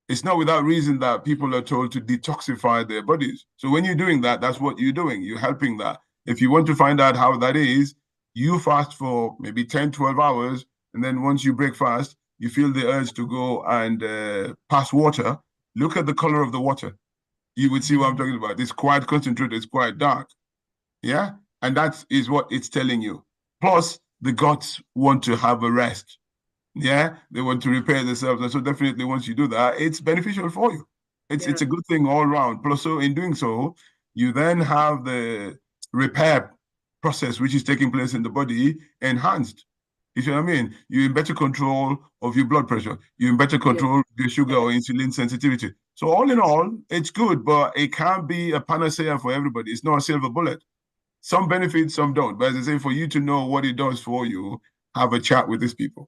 It's not without reason that people are told to detoxify their bodies. So when you're doing that, that's what you're doing. You're helping that. If you want to find out how that is, you fast for maybe 10, 12 hours. And then once you break fast, you feel the urge to go and pass water. Look at the color of the water. You would see what I'm talking about. It's quite concentrated. It's quite dark. Yeah. And that is what it's telling you. Plus, the guts want to have a rest. Yeah, they want to repair themselves. And so definitely once you do that, it's beneficial for you. It's a good thing all around. Plus, so in doing so, you then have the repair process which is taking place in the body enhanced. You see what I mean? You're in better control of your blood pressure. You're in better control of your sugar or insulin sensitivity. So all in all, it's good, but it can't be a panacea for everybody. It's not a silver bullet. Some benefits, some don't. But as I say, for you to know what it does for you, have a chat with these people.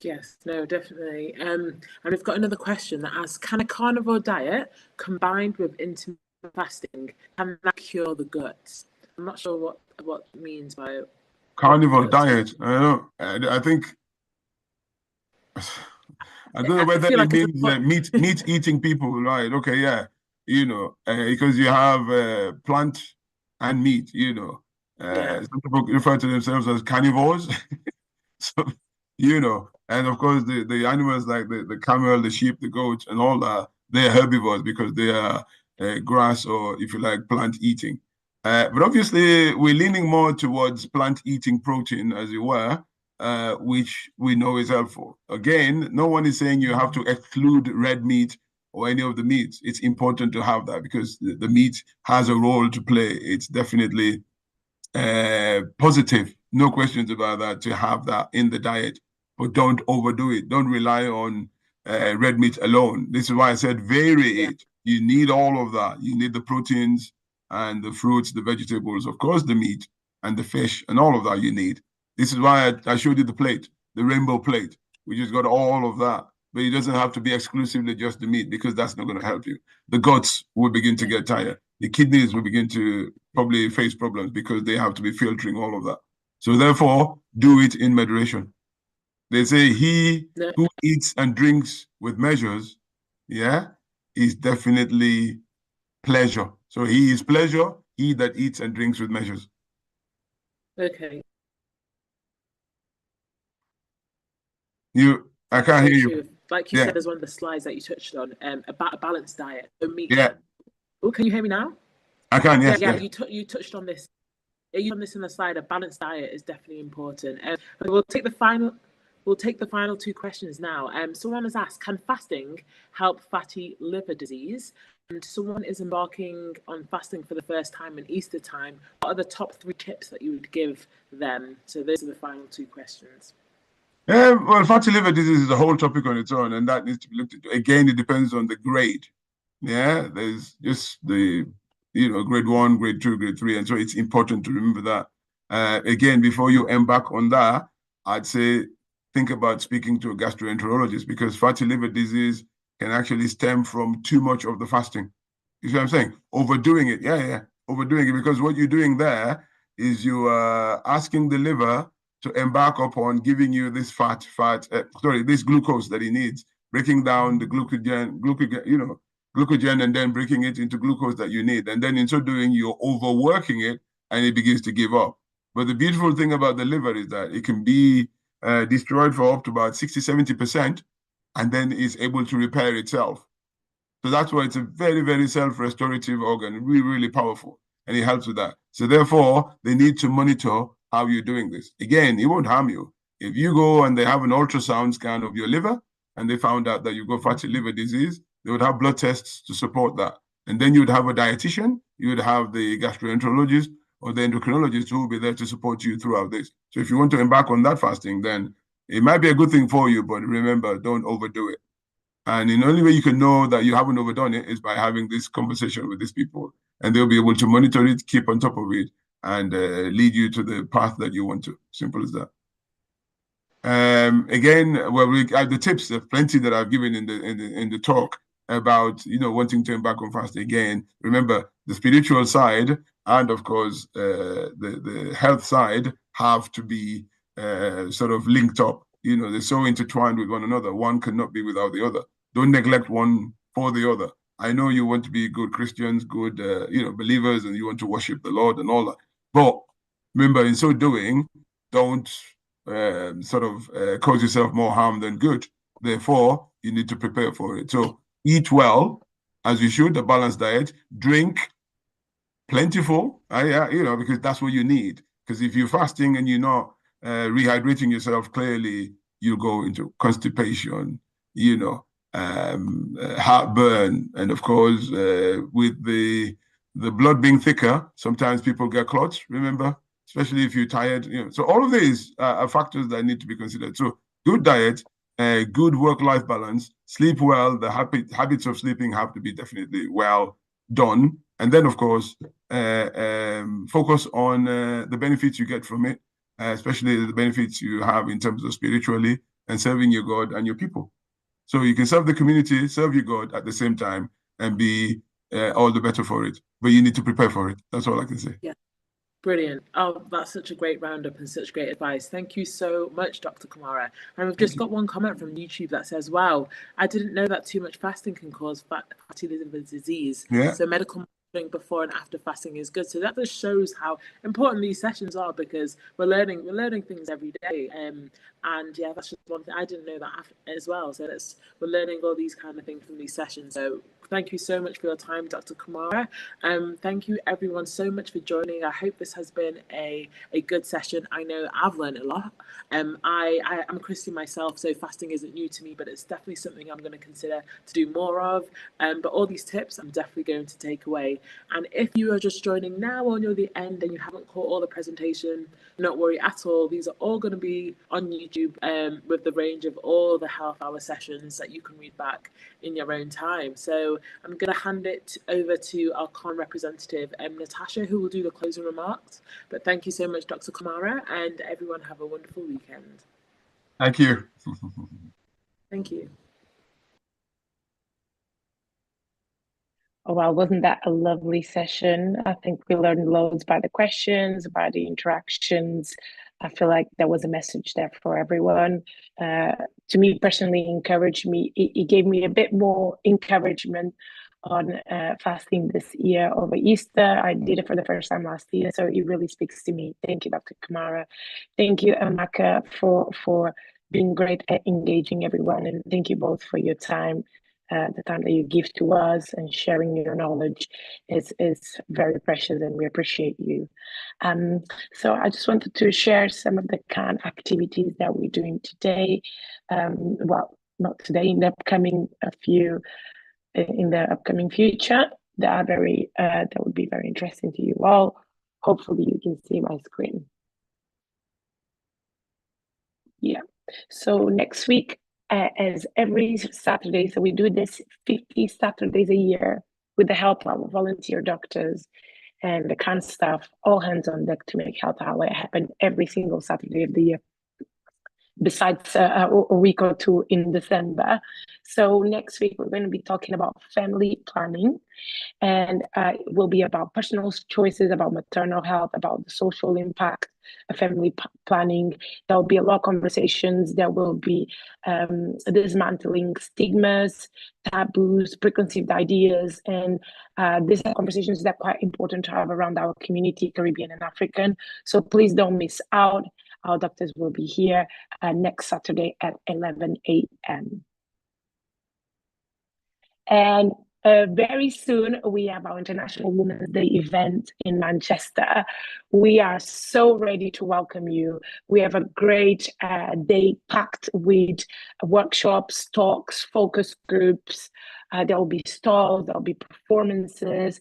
Yes, no, definitely. And we've got another question that asks, can a carnivore diet combined with intermittent fasting, can that cure the guts? I'm not sure what it means by carnivore diet. I think I don't know whether it means meat eating people, right? Okay, yeah, you know, because you have plant and meat, you know. Some people refer to themselves as carnivores. So, you know, and of course the animals like the camel, the sheep, the goats, and all that, they're herbivores because they are grass or, if you like, plant eating. But obviously, we're leaning more towards plant eating protein, as it were, which we know is helpful. Again, no one is saying you have to exclude red meat or any of the meats. It's important to have that because the meat has a role to play. It's definitely positive, no questions about that, to have that in the diet, but don't overdo it. Don't rely on red meat alone. This is why I said vary it. You need all of that. You need the proteins and the fruits, the vegetables, of course, the meat and the fish and all of that you need. This is why I showed you the plate, the rainbow plate, which has got all of that. But it doesn't have to be exclusively just the meat because that's not going to help you. The guts will begin to get tired. The kidneys will begin to probably face problems because they have to be filtering all of that. So therefore, do it in moderation. They say he who eats and drinks with measures, is definitely pleasure. So he is pleasure, he that eats and drinks with measures. Okay. I can't hear you. Like you said, there's one of the slides that you touched on, about a balanced diet. Oh, can you hear me now? I can, yes. Yeah. You touched on this. You on this in the slide. A balanced diet is definitely important. We'll take the final two questions now. Someone has asked, can fasting help fatty liver disease? And someone is embarking on fasting for the first time in Easter time. What are the top 3 tips that you would give them? So those are the final 2 questions. Well, fatty liver disease is a whole topic on its own, and that needs to be looked at. Again, it depends on the grade. Yeah, there's just the, grade 1, grade 2, grade 3, and so it's important to remember that. Again, before you embark on that, I'd say think about speaking to a gastroenterologist because fatty liver disease can actually stem from too much of the fasting. You see what I'm saying? Overdoing it, overdoing it, because what you're doing there is you are asking the liver to embark upon giving you this this glucose that it needs, breaking down the glucogen, and then breaking it into glucose that you need. And then in so doing, you're overworking it and it begins to give up. But the beautiful thing about the liver is that it can be destroyed for up to about 60, 70%, and then is able to repair itself. So that's why it's a very, very self-restorative organ, really, really powerful, and it helps with that. So therefore, they need to monitor how you're doing this. Again, it won't harm you. If you go and they have an ultrasound scan of your liver and they found out that you've got fatty liver disease, they would have blood tests to support that. And then you would have a dietitian, you would have the gastroenterologist or the endocrinologist who will be there to support you throughout this. So if you want to embark on that fasting, then it might be a good thing for you, but remember, don't overdo it. And the only way you can know that you haven't overdone it is by having this conversation with these people. And they'll be able to monitor it, keep on top of it, and lead you to the path that you want to. Simple as that. Again, well, the tips, there's plenty that I've given in the talk about wanting to embark on fasting. Again, remember the spiritual side and of course the health side have to be sort of linked up. They're so intertwined with one another. One cannot be without the other. Don't neglect one for the other. I know you want to be good Christians, good believers, and you want to worship the Lord and all that. But remember, in so doing, don't cause yourself more harm than good. Therefore, you need to prepare for it. So eat well, as you should, a balanced diet. Drink plentiful, because that's what you need. Because if you're fasting and you're not rehydrating yourself, clearly you go into constipation, heartburn, and of course, with the blood being thicker, sometimes people get clots. Remember. Especially if you're tired, So all of these are factors that need to be considered. So good diet, good work-life balance, sleep well. The habits of sleeping have to be definitely well done. And then, of course, focus on the benefits you get from it, especially the benefits you have in terms of spiritually and serving your God and your people. So you can serve the community, serve your God at the same time, and be all the better for it. But you need to prepare for it. That's all I can say. Yeah. Brilliant. Oh, that's such a great roundup and such great advice. Thank you so much, Dr. Kamara. And we've just got one comment from YouTube that says, wow, I didn't know that too much fasting can cause fatty liver disease. Yeah. So medical monitoring before and after fasting is good. So that just shows how important these sessions are, because we're learning things every day. And yeah, that's just one thing. I didn't know that as well. So we're learning all these kind of things from these sessions. So thank you so much for your time, Dr. Kamara. Thank you everyone so much for joining. I hope this has been a good session. I know I've learned a lot. I'm a Christian myself, so fasting isn't new to me, but it's definitely something I'm going to consider to do more of. But all these tips I'm definitely going to take away. And if you are just joining now or near the end and you haven't caught all the presentation, not worry at all. These are all going to be on YouTube with the range of all the health hour sessions that you can read back in your own time. So I'm going to hand it over to our CAHN representative, Natasha, who will do the closing remarks. But thank you so much, Dr. Kamara, and everyone have a wonderful weekend. Thank you. Thank you. Oh, wow, wasn't that a lovely session? I think we learned loads by the questions, by the interactions. I feel like there was a message there for everyone. To me personally, encouraged me. It gave me a bit more encouragement on fasting this year over Easter. I did it for the first time last year, so it really speaks to me. Thank you, Dr. Kamara. Thank you, Amaka, for being great at engaging everyone, and thank you both for your time. The time that you give to us and sharing your knowledge is very precious, and we appreciate you. So I just wanted to share some of the CAHN activities that we're doing today. Well, not today, in the upcoming future that are that would be very interesting to you all. Hopefully you can see my screen. Yeah. So next week, as every Saturday, so we do this 50 Saturdays a year with the help of volunteer doctors and the CAHN staff, all hands on deck to make Health Hour happen every single Saturday of the year, besides a week or two in December. So next week, we're going to be talking about family planning, and it will be about personal choices, about maternal health, about the social impact of family planning. There will be a lot of conversations. There will be dismantling stigmas, taboos, preconceived ideas, and these are conversations that are quite important to have around our community, Caribbean and African. So please don't miss out. Our doctors will be here next Saturday at 11 a.m. And Very soon, we have our International Women's Day event in Manchester. We are so ready to welcome you. We have a great day packed with workshops, talks, focus groups. There will be stalls, there will be performances.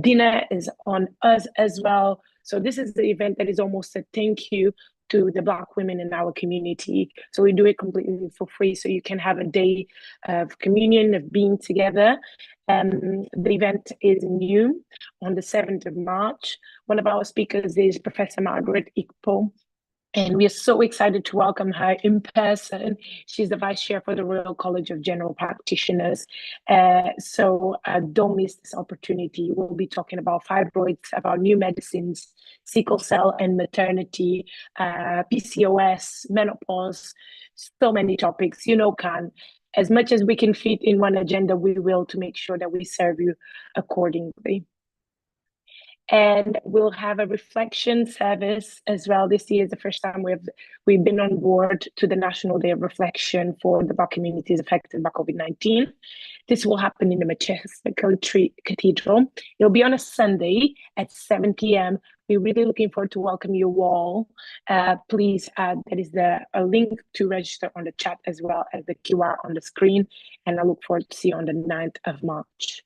Dinner is on us as well. So this is the event that is almost a thank you to the Black women in our community. So we do it completely for free, so you can have a day of communion, of being together. The event is new on the 7th of March. One of our speakers is Professor Margaret Ikpo, and we are so excited to welcome her in person. She's the Vice Chair for the Royal College of General Practitioners. So don't miss this opportunity. We'll be talking about fibroids, about new medicines, sickle cell and maternity, PCOS, menopause, so many topics. You know, CAHN, as much as we can fit in one agenda, we will, to make sure that we serve you accordingly. And we'll have a reflection service as well. This year is the first time we've been on board to the National Day of Reflection for the Black communities affected by COVID-19. This will happen in the Manchester Cathedral. It'll be on a Sunday at 7 p.m. We're really looking forward to welcome you all. Please, there is a link to register on the chat as well as the QR on the screen. And I look forward to see you on the 9th of March.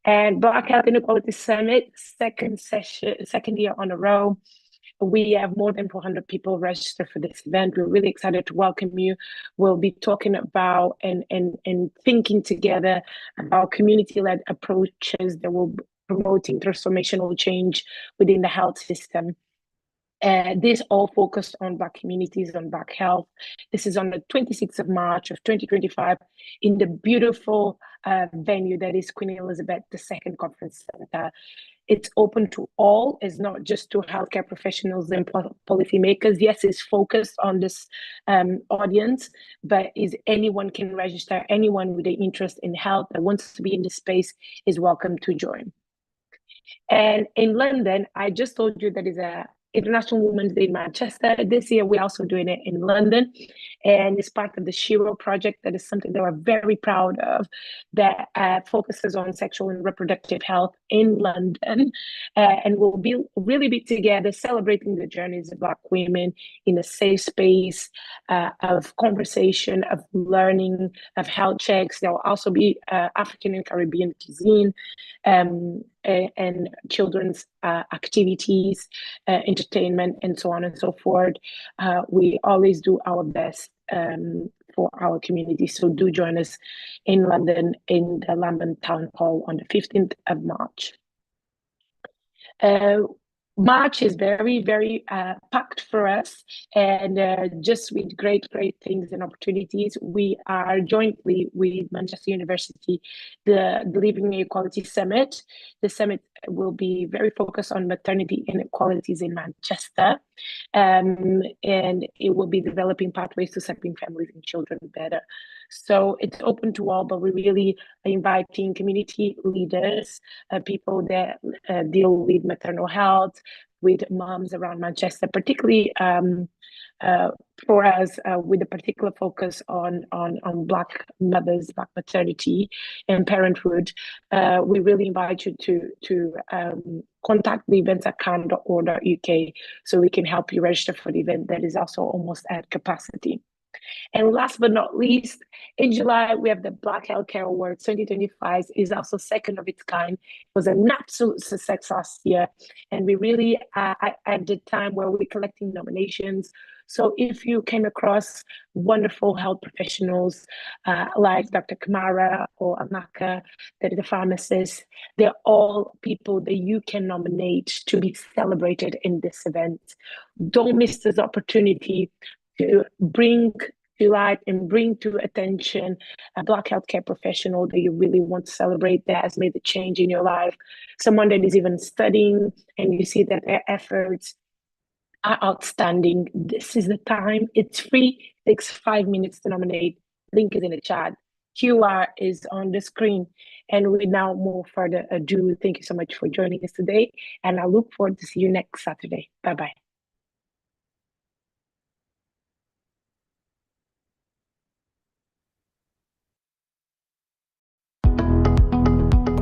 And Black Health Inequalities Summit, second year on a row. We have more than 400 people registered for this event. We're really excited to welcome you. We'll be talking about and thinking together about community-led approaches that will be promoting transformational change within the health system. This all focused on Black communities, on Black health. This is on the 26th of March of 2025 in the beautiful venue that is Queen Elizabeth II Conference Center. It's open to all. It's not just to healthcare professionals and policymakers. Yes, it's focused on this audience, but anyone can register. Anyone with an interest in health that wants to be in this space is welcome to join. And in London, I just told you that is a International Women's Day in Manchester. This year, we're also doing it in London, and it's part of the Shiro project. That is something that we're very proud of, that focuses on sexual and reproductive health in London. And we'll really be together celebrating the journeys of Black women in a safe space of conversation, of learning, of health checks. There will also be African and Caribbean cuisine, and children's activities, entertainment, and so on and so forth. We always do our best for our community. So do join us in London in the London Town Hall on the 15th of March. March is very, very packed for us, and just with great things and opportunities. We are jointly with Manchester University, the Living Equality Summit. The summit will be very focused on maternity inequalities in Manchester, and it will be developing pathways to serving families and children better. So it's open to all, but we're really inviting community leaders, people that deal with maternal health, with moms around Manchester, particularly for us, with a particular focus on Black mothers, Black maternity and parenthood. We really invite you to contact the events at CAHN.org.uk so we can help you register for the event that is also almost at capacity. And last but not least, in July, we have the Black Healthcare Awards 2025. Is also second of its kind. It was an absolute success last year. And we really at the time where we're collecting nominations. So if you came across wonderful health professionals like Dr. Kamara or Amaka, that is a pharmacist, they're all people that you can nominate to be celebrated in this event. Don't miss this opportunity to bring to light and bring to attention a Black healthcare professional that you really want to celebrate, that has made a change in your life, someone that is even studying and you see that their efforts are outstanding. This is the time. It's free. It takes 5 minutes to nominate. Link is in the chat. QR is on the screen. And without more further ado, thank you so much for joining us today. And I look forward to see you next Saturday. Bye-bye.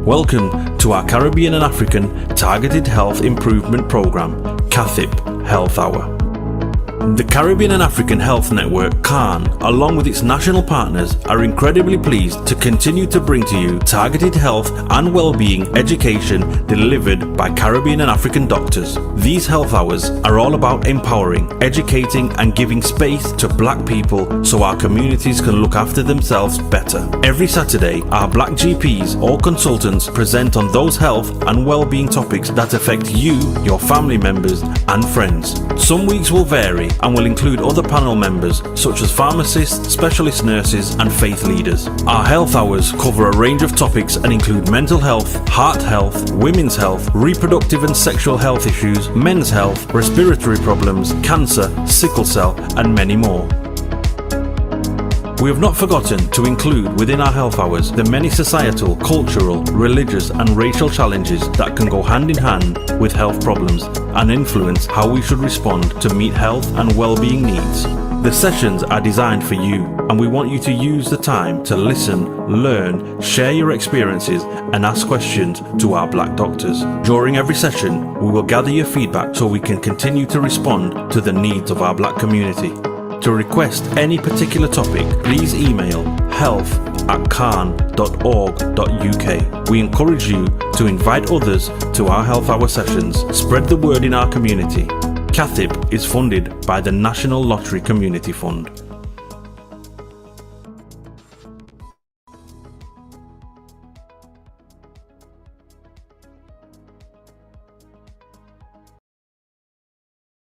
Welcome to our Caribbean and African Targeted Health Improvement Program, CAHN Health Hour. The Caribbean and African Health Network, CAHN, along with its national partners, are incredibly pleased to continue to bring to you targeted health and well-being education delivered by Caribbean and African doctors. These health hours are all about empowering, educating and giving space to Black people so our communities can look after themselves better. Every Saturday, our Black GPs or consultants present on those health and well-being topics that affect you, your family members and friends. Some weeks will vary and will include other panel members such as pharmacists, specialist nurses and faith leaders. Our health hours cover a range of topics and include mental health, heart health, women's health, reproductive and sexual health issues, men's health, respiratory problems, cancer, sickle cell and many more. We have not forgotten to include within our health hours the many societal, cultural, religious and racial challenges that can go hand in hand with health problems and influence how we should respond to meet health and well-being needs. The sessions are designed for you and we want you to use the time to listen, learn, share your experiences and ask questions to our Black doctors. During every session, we will gather your feedback so we can continue to respond to the needs of our Black community. To request any particular topic, please email health@cahn.org.uk. We encourage you to invite others to our health hour sessions. Spread the word in our community. CAHN is funded by the National Lottery Community Fund.